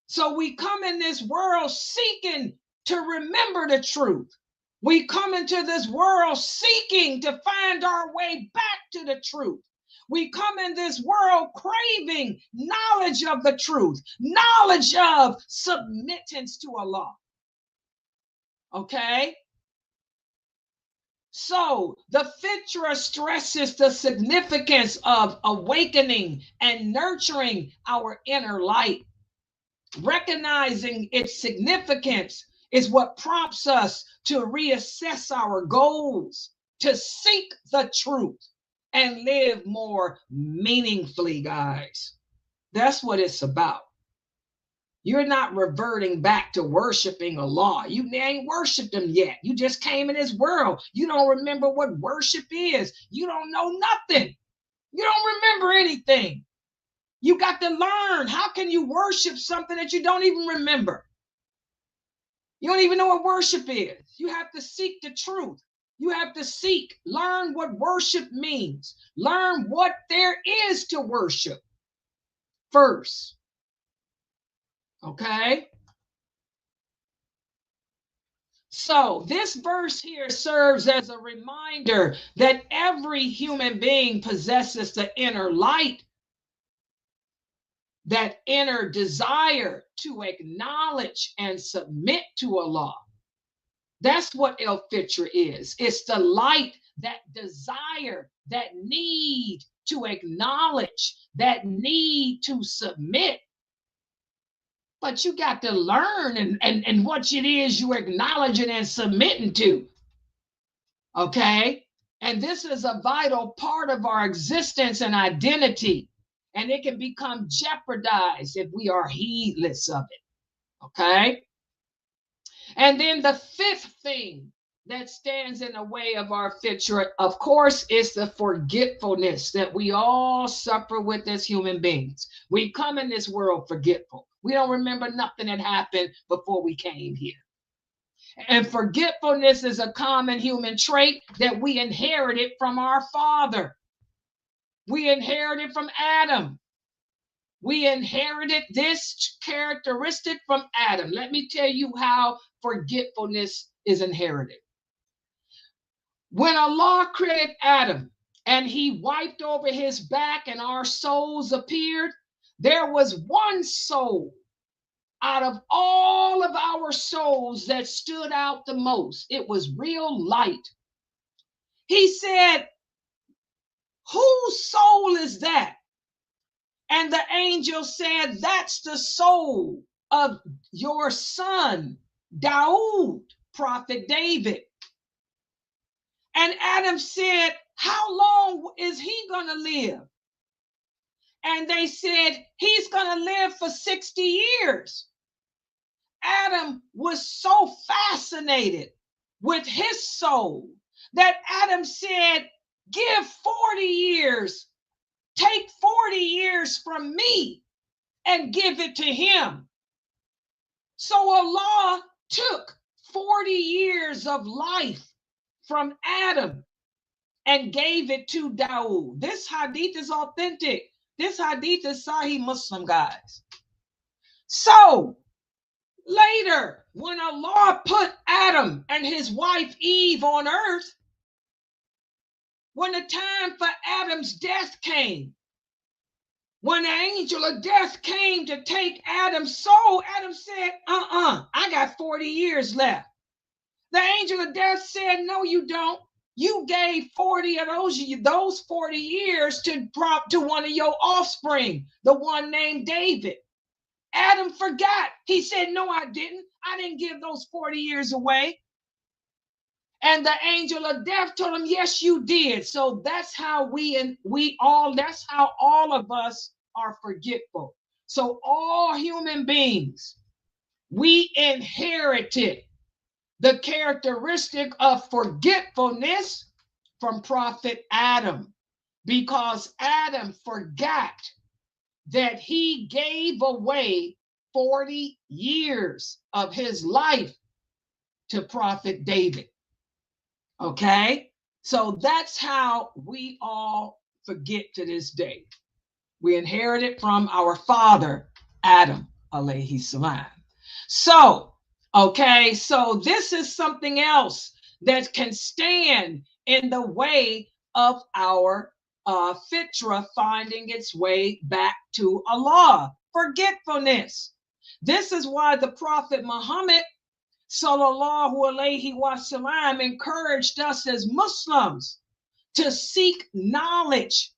So we come in this world seeking to remember the truth. We come into this world seeking to find our way back to the truth. We come in this world craving knowledge of the truth, knowledge of submittance to Allah. Okay? So the Fitrah stresses the significance of awakening and nurturing our inner light. Recognizing its significance is what prompts us to reassess our goals, to seek the truth, and live more meaningfully, guys. That's what it's about. You're not reverting back to worshiping Allah. You ain't worshiped him yet. You just came in this world. You don't remember what worship is. You don't know nothing. You don't remember anything. You got to learn. How can you worship something that you don't even remember? You don't even know what worship is. You have to seek the truth. You have to learn what worship means. Learn what there is to worship first. Okay? So this verse here serves as a reminder that every human being possesses the inner light, that inner desire to acknowledge and submit to Allah. That's what el-Fitrah is. It's the light, that desire, that need to acknowledge, that need to submit. But you got to learn and what it is you're acknowledging and submitting to. Okay? And this is a vital part of our existence and identity. And it can become jeopardized if we are heedless of it. Okay? And then the fifth thing that stands in the way of our fitrah, of course, is the forgetfulness that we all suffer with as human beings. We come in this world forgetful. We don't remember nothing that happened before we came here. And forgetfulness is a common human trait that we inherited from our father. We inherited from Adam. We inherited this characteristic from Adam. Let me tell you how forgetfulness is inherited. When Allah created Adam and he wiped over his back and our souls appeared, there was one soul out of all of our souls that stood out the most. It was real light. He said, whose soul is that? And the angel said, that's the soul of your son, Daoud, Prophet David. And Adam said, how long is he going to live? And they said, he's going to live for 60 years. Adam was so fascinated with his soul that Adam said, give 40 years, take 40 years from me and give it to him. So Allah took 40 years of life from Adam and gave it to Dawood. This hadith is authentic. This hadith is Sahih Muslim, guys. So later, when Allah put Adam and his wife Eve on earth, when the time for Adam's death came, when the angel of death came to take Adam's soul, Adam said, I got 40 years left. The angel of death said, no, you don't. You gave 40 of those 40 years to one of your offspring, the one named David. Adam forgot. He said, no, I didn't. I didn't give those 40 years away. And the angel of death told him, yes, you did. So that's how that's how all of us are forgetful. So all human beings, we inherited the characteristic of forgetfulness from Prophet Adam, because Adam forgot that he gave away 40 years of his life to Prophet David. Okay? So that's how we all forget to this day. We inherited from our father, Adam, alayhi salam. So, okay, so this is something else that can stand in the way of our fitrah finding its way back to Allah. Forgetfulness. This is why the Prophet Muhammad sallallahu alayhi wasallam encouraged us as Muslims to seek knowledge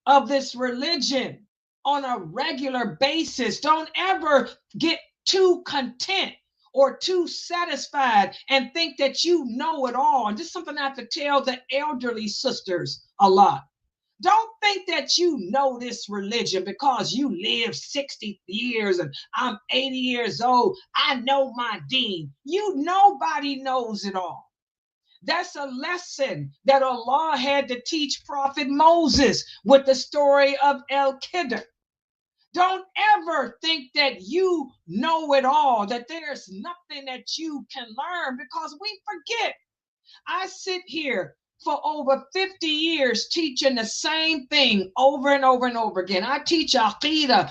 of this religion on a regular basis. Don't ever get too content or too satisfied and think that you know it all. And this is something I have to tell the elderly sisters a lot. Don't think that you know this religion because you live 60 years and I'm 80 years old. I know my deen. Nobody knows it all. That's a lesson that Allah had to teach Prophet Moses with the story of El-Khidr. Don't ever think that you know it all, that there's nothing that you can learn, because we forget. I sit here for over 50 years teaching the same thing over and over and over again. I teach Aqidah,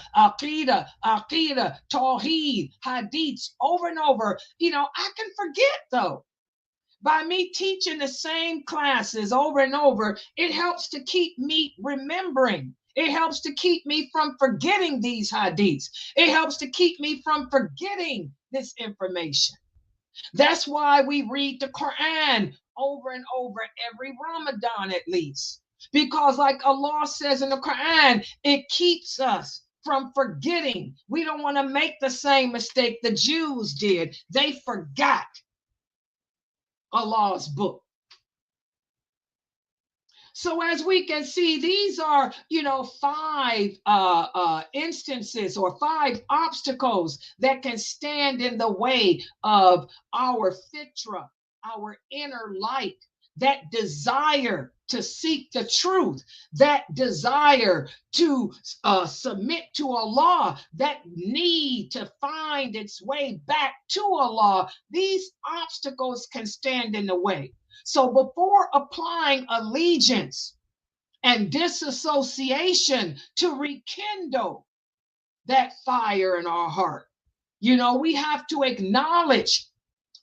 Tawheed, Hadiths over and over. I can forget though. By me teaching the same classes over and over, it helps to keep me remembering. It helps to keep me from forgetting these hadiths. It helps to keep me from forgetting this information. That's why we read the Quran over and over every Ramadan at least. Because like Allah says in the Quran, it keeps us from forgetting. We don't want to make the same mistake the Jews did. They forgot Allah's book. So as we can see, these are, 5 instances or 5 obstacles that can stand in the way of our Fitrah, our inner light, that desire to seek the truth, that desire to submit to Allah, that need to find its way back to Allah. These obstacles can stand in the way. So before applying allegiance and disassociation to rekindle that fire in our heart, we have to acknowledge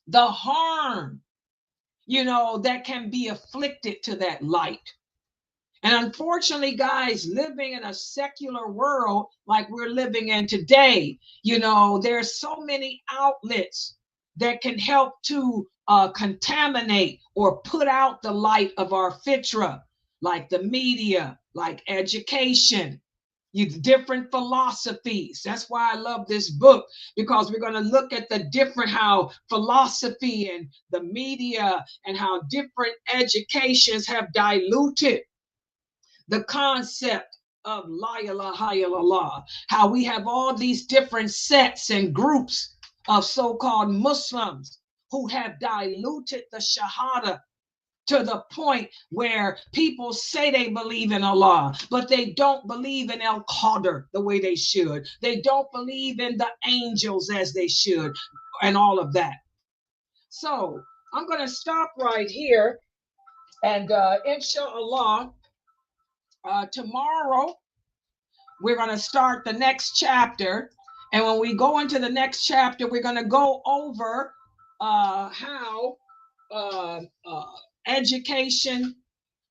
the harm, that can be afflicted to that light. And unfortunately, guys, living in a secular world like we're living in today, there's so many outlets that can help to contaminate or put out the light of our Fitrah, like the media, like education, different philosophies. That's why I love this book, because we're going to look at the different, how philosophy and the media and how different educations have diluted the concept of La ilaha illallah, how we have all these different sets and groups of so-called Muslims who have diluted the Shahada to the point where people say they believe in Allah, but they don't believe in Al-Qadr the way they should. They don't believe in the angels as they should, and all of that. So I'm going to stop right here, and inshallah, tomorrow we're going to start the next chapter. And when we go into the next chapter, we're going to go over how education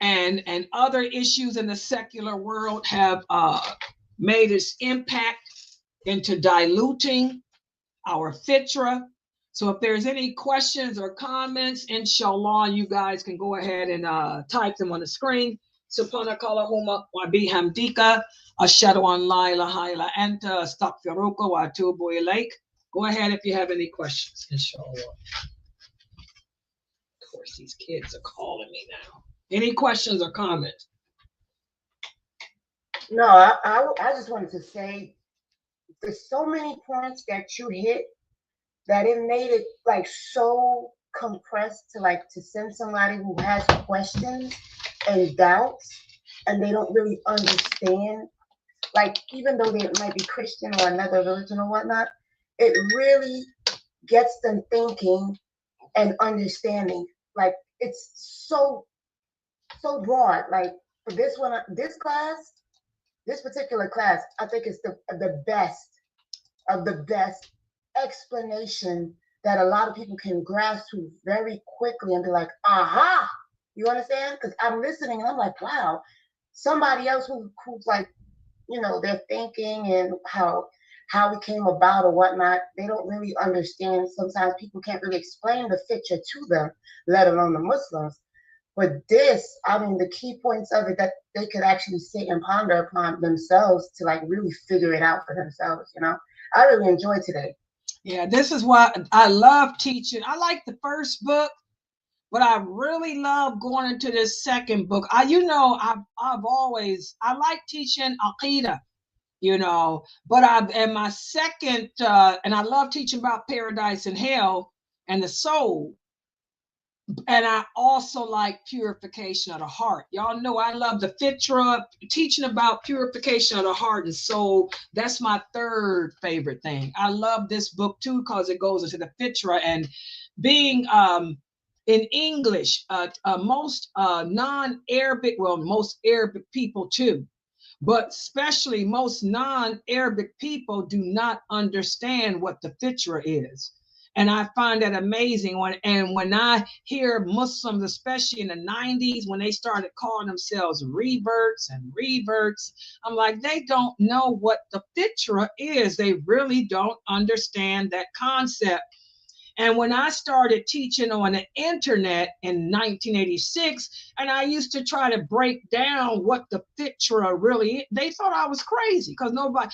and other issues in the secular world have made its impact into diluting our Fitrah. So if there's any questions or comments, inshallah, you guys can go ahead and type them on the screen. Subhanaka Allahumma wa bihamdika ashhadu an la ilaha illa anta astaghfiruka wa atubu ilaik. Go ahead if you have any questions, inshallah. Of course, these kids are calling me now. Any questions or comments? No, I just wanted to say there's so many points that you hit that it made it like so compressed to send somebody who has questions and doubts and they don't really understand, like even though they might be Christian or another religion or whatnot, it really gets them thinking and understanding. Like it's so broad. Like for this one, this particular class, I think it's the best of the best explanation that a lot of people can grasp to very quickly and be like, aha, you understand? Because I'm listening and I'm like, wow, somebody else who's like, they're thinking and how it came about or whatnot, they don't really understand. Sometimes people can't really explain the Fitrah to them, let alone the Muslims. But this, I mean, the key points of it that they could actually sit and ponder upon themselves to like really figure it out for themselves, I really enjoyed today. Yeah, this is why I love teaching. I like the first book, but I really love going into this second book. I like teaching Aqidah, but and my second, and I love teaching about paradise and hell and the soul. And I also like purification of the heart. Y'all know I love the Fitrah, teaching about purification of the heart and soul. That's my third favorite thing. I love this book too because it goes into the Fitrah, and being in English, most non-Arabic, well, most Arabic people too, but especially most non-Arabic people do not understand what the Fitrah is. And I find that amazing when I hear Muslims, especially in the 90s, when they started calling themselves reverts, I'm like, they don't know what the Fitrah is. They really don't understand that concept. And when I started teaching on the internet in 1986, and I used to try to break down what the Fitrah really is, they thought I was crazy because nobody,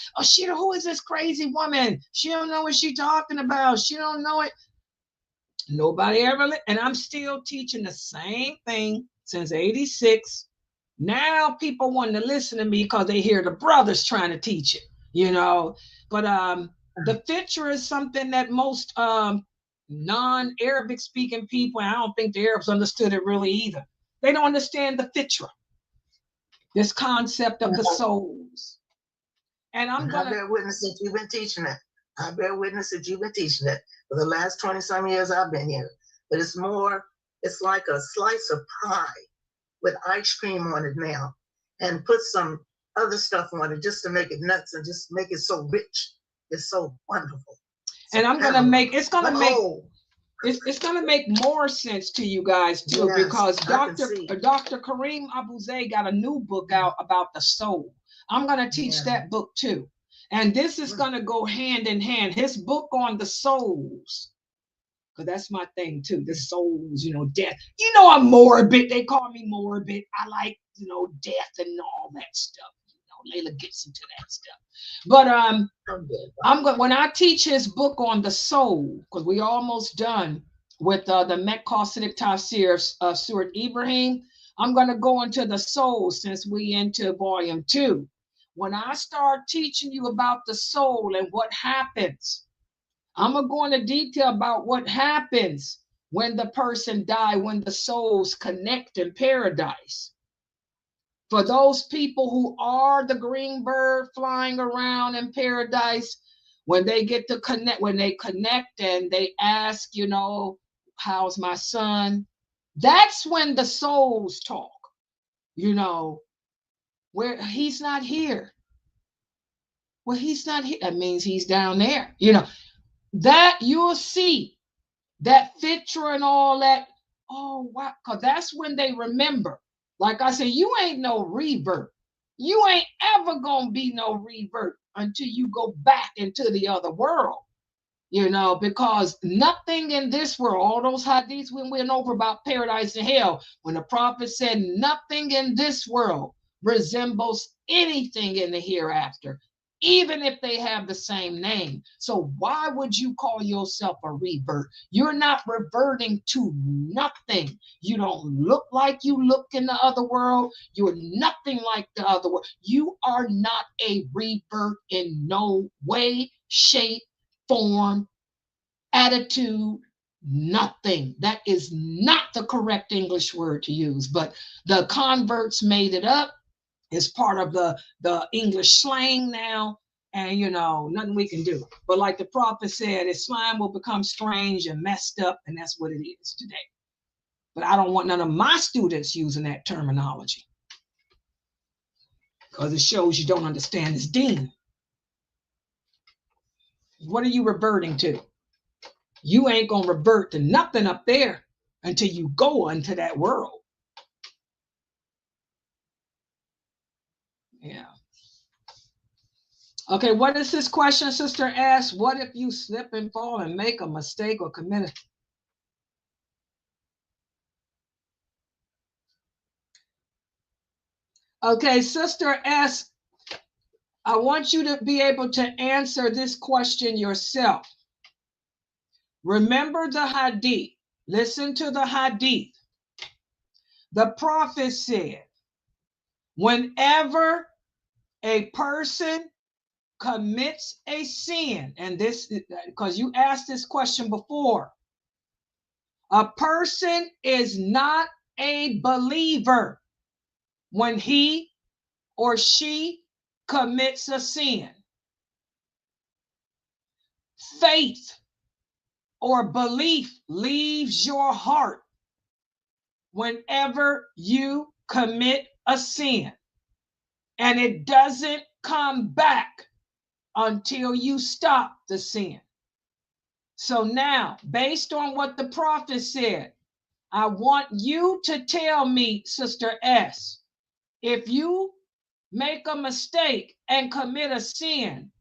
who is this crazy woman? She don't know what she's talking about. She don't know it. Nobody ever, and I'm still teaching the same thing since 86. Now people want to listen to me because they hear the brothers trying to teach it, you know. But the Fitrah is something that most non-Arabic speaking people, and I don't think the Arabs understood it really either. They don't understand the Fitrah, this concept of the souls. And I bear witness that you've been teaching it. I bear witness that you've been teaching it for the last 20-some years I've been here. But it's like a slice of pie with ice cream on it now, and put some other stuff on it just to make it nuts and just make it so rich. It's so wonderful. And I'm gonna make it's gonna make more sense to you guys too, yes, because Dr. Kareem Abu Zayd got a new book out about the soul. I'm gonna teach that book too, and this is gonna go hand in hand. His book on the souls, because that's my thing too. The souls, you know, death. You know, I'm morbid. They call me morbid. I like, you know, death and all that stuff. You know, Laila gets into that stuff. But I'm going when I teach his book on the soul, because we're almost done with the Mekasidic Tafsir of Surat Ibrahim. I'm going to go into the soul since we into volume 2. When I start teaching you about the soul and what happens, I'm going to go into detail about what happens when the person dies, when the souls connect in paradise. For those people who are the green bird flying around in paradise, when they get to connect, when they connect and they ask, you know, how's my son? That's when the souls talk, you know, where he's not here. Well, he's not here. That means he's down there, you know. That you'll see that Fitrah and all that. Oh, wow. Because that's when they remember. Like I said, you ain't no revert. You ain't ever going to be no revert until you go back into the other world. You know, because nothing in this world, all those hadiths we went over about paradise and hell, when the prophet said nothing in this world resembles anything in the hereafter, even if they have the same name. So why would you call yourself a revert? You're not reverting to nothing. You don't look like you look in the other world. You're nothing like the other world. You are not a revert in no way, shape, form, attitude, nothing. That is not the correct English word to use, but the converts made it up. It's part of the English slang now, and you know, nothing we can do. But like the prophet said, Islam will become strange and messed up, and that's what it is today. But I don't want none of my students using that terminology, because it shows you don't understand this deen. What are you reverting to? You ain't gonna revert to nothing up there until you go into that world. Yeah. Okay, what is this question, Sister asked? What if you slip and fall and make a mistake or commit a... Okay, Sister S, I want you to be able to answer this question yourself. Remember the hadith. Listen to the hadith. The prophet said, whenever a person commits a sin, and this, because you asked this question before, a person is not a believer when he or she commits a sin. Faith or belief leaves your heart whenever you commit a sin, and it doesn't come back until you stop the sin. So now, based on what the prophet said, I want you to tell me, Sister S, if you make a mistake and commit a sin,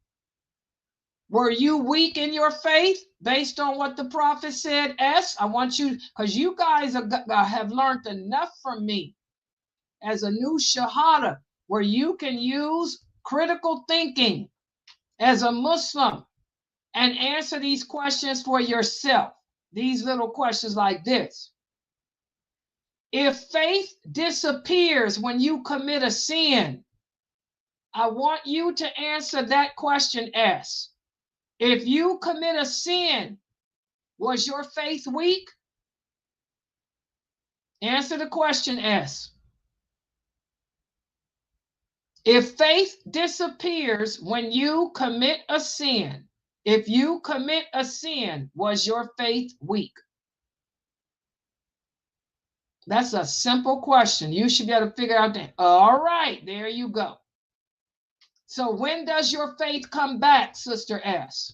were you weak in your faith based on what the prophet said? S, I want you, because you guys have learned enough from me as a new shahada where you can use critical thinking as a Muslim and answer these questions for yourself. These little questions like this. If faith disappears when you commit a sin, I want you to answer that question, S. If you commit a sin, was your faith weak? Answer the question, S. If faith disappears when you commit a sin, if you commit a sin, was your faith weak? That's a simple question. You should be able to figure out that. All right, there you go. So when does your faith come back, Sister S?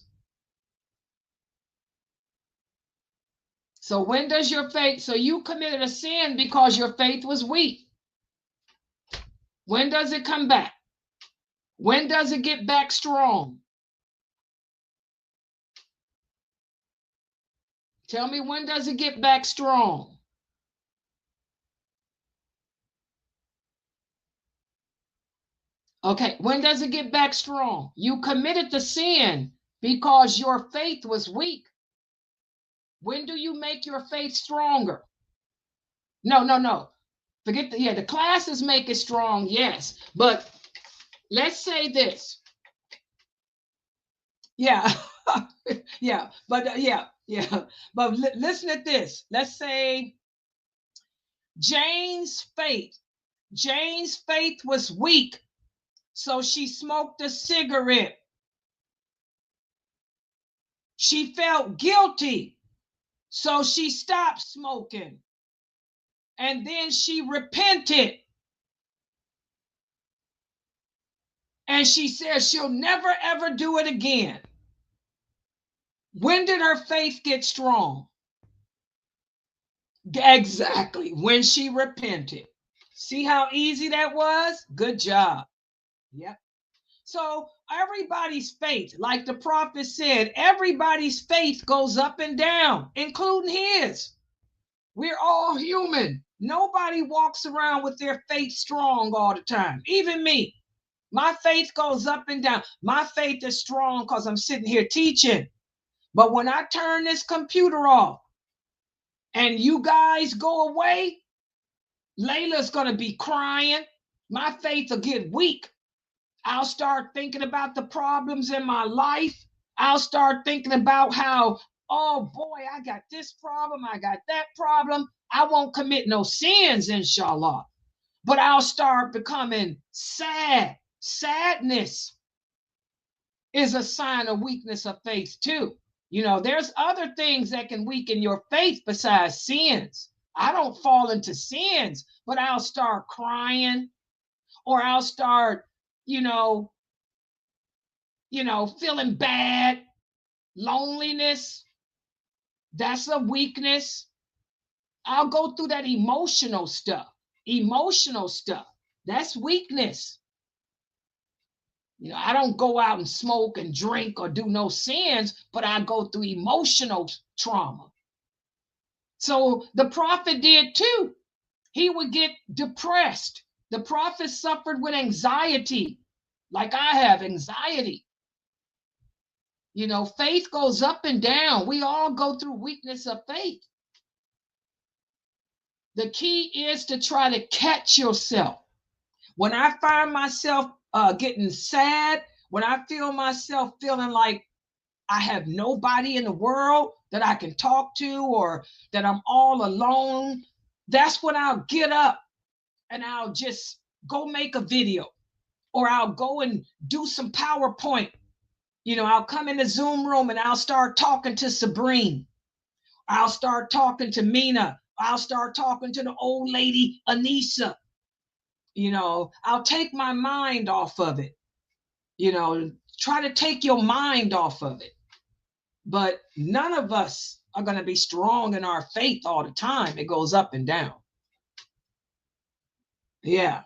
So when does your faith, so you committed a sin because your faith was weak. When does it come back? When does it get back strong? Tell me, when does it get back strong? Okay, when does it get back strong? You committed the sin because your faith was weak. When do you make your faith stronger? No. Forget the classes make it strong, yes. But let's say this. Yeah. yeah. But But listen at this. Let's say Jane's faith was weak. So she smoked a cigarette. She felt guilty. So she stopped smoking. And then she repented. And she says she'll never, ever do it again. When did her faith get strong? Exactly, when she repented. See how easy that was? Good job. Yep. So everybody's faith, like the prophet said, everybody's faith goes up and down, including his. We're all human. Nobody walks around with their faith strong all the time, even me. My faith goes up and down. My faith is strong because I'm sitting here teaching. But when I turn this computer off and you guys go away, Laila's going to be crying. My faith will get weak. I'll start thinking about the problems in my life. I'll start thinking about how, oh boy, I got this problem, I got that problem. I won't commit no sins, inshallah. But I'll start becoming sad. Sadness is a sign of weakness of faith too. You know, there's other things that can weaken your faith besides sins. I don't fall into sins, but I'll start crying, or I'll start, feeling bad. Loneliness, that's a weakness. I'll go through that emotional stuff. That's weakness. I don't go out and smoke and drink or do no sins, but I go through emotional trauma. So the prophet did too. He would get depressed. The prophet suffered with anxiety, like I have anxiety. Faith goes up and down. We all go through weakness of faith. The key is to try to catch yourself. When I find myself getting sad, when I feel myself feeling like I have nobody in the world that I can talk to, or that I'm all alone, that's when I'll get up and I'll just go make a video, or I'll go and do some PowerPoint. I'll come in the Zoom room and I'll start talking to Sabrine. I'll start talking to Mina. I'll start talking to the old lady, Anissa. I'll take my mind off of it. Try to take your mind off of it. But none of us are going to be strong in our faith all the time. It goes up and down. Yeah,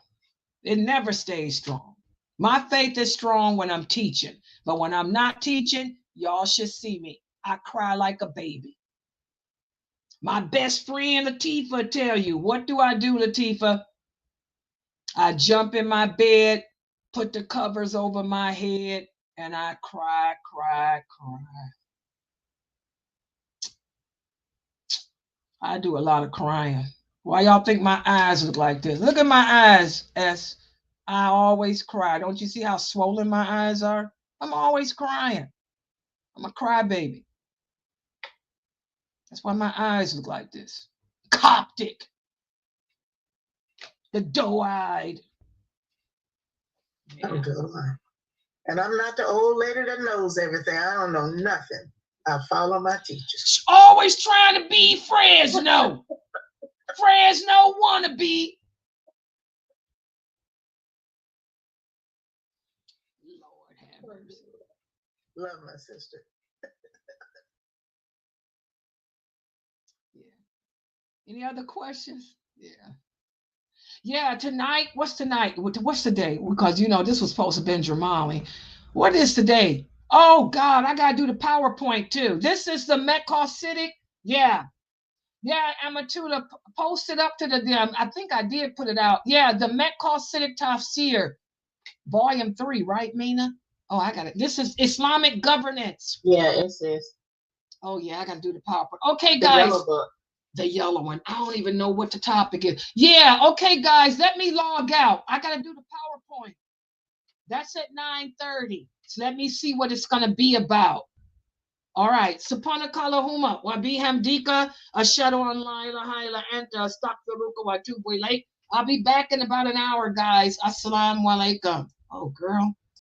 it never stays strong. My faith is strong when I'm teaching, but when I'm not teaching, y'all should see me. I cry like a baby. My best friend Latifah tell you, what do I do, Latifah? I jump in my bed, put the covers over my head, and I cry. I do a lot of crying. Why y'all think my eyes look like this? Look at my eyes, S. I always cry. Don't you see how swollen my eyes are? I'm always crying. I'm a crybaby. That's why my eyes look like this. Coptic. The doe-eyed. I'm doing. And I'm not the old lady that knows everything. I don't know nothing. I follow my teachers. Always trying to be Fresno. Fresno wannabe. Lord have mercy. Love my sister. Yeah. Any other questions? Yeah. Yeah, tonight, what's tonight? What's the day? Because, you know, this was supposed to be Jamali. What is today? Oh, God, I got to do the PowerPoint, too. This is the Metcalf City. Yeah. Yeah, Amatula posted up to the, I think I did put it out. Yeah, the Metcalf City Tafsir, Volume 3, right, Mina? Oh, I got it. This is Islamic governance. Yeah, it says. Oh, yeah, I got to do the PowerPoint. Okay, guys. The yellow book. The yellow one. I don't even know what the topic is. Yeah, okay, guys, let me log out. I got to do the PowerPoint. That's at 9:30. So let me see what it's going to be about. All right. Sapana Kalahuma, Wabi Hamdika, Ashadu on Laila, Haila, and Stakfaruka, Watu Boy Lake. I'll be back in about an hour, guys. Assalamu alaikum. Oh, girl.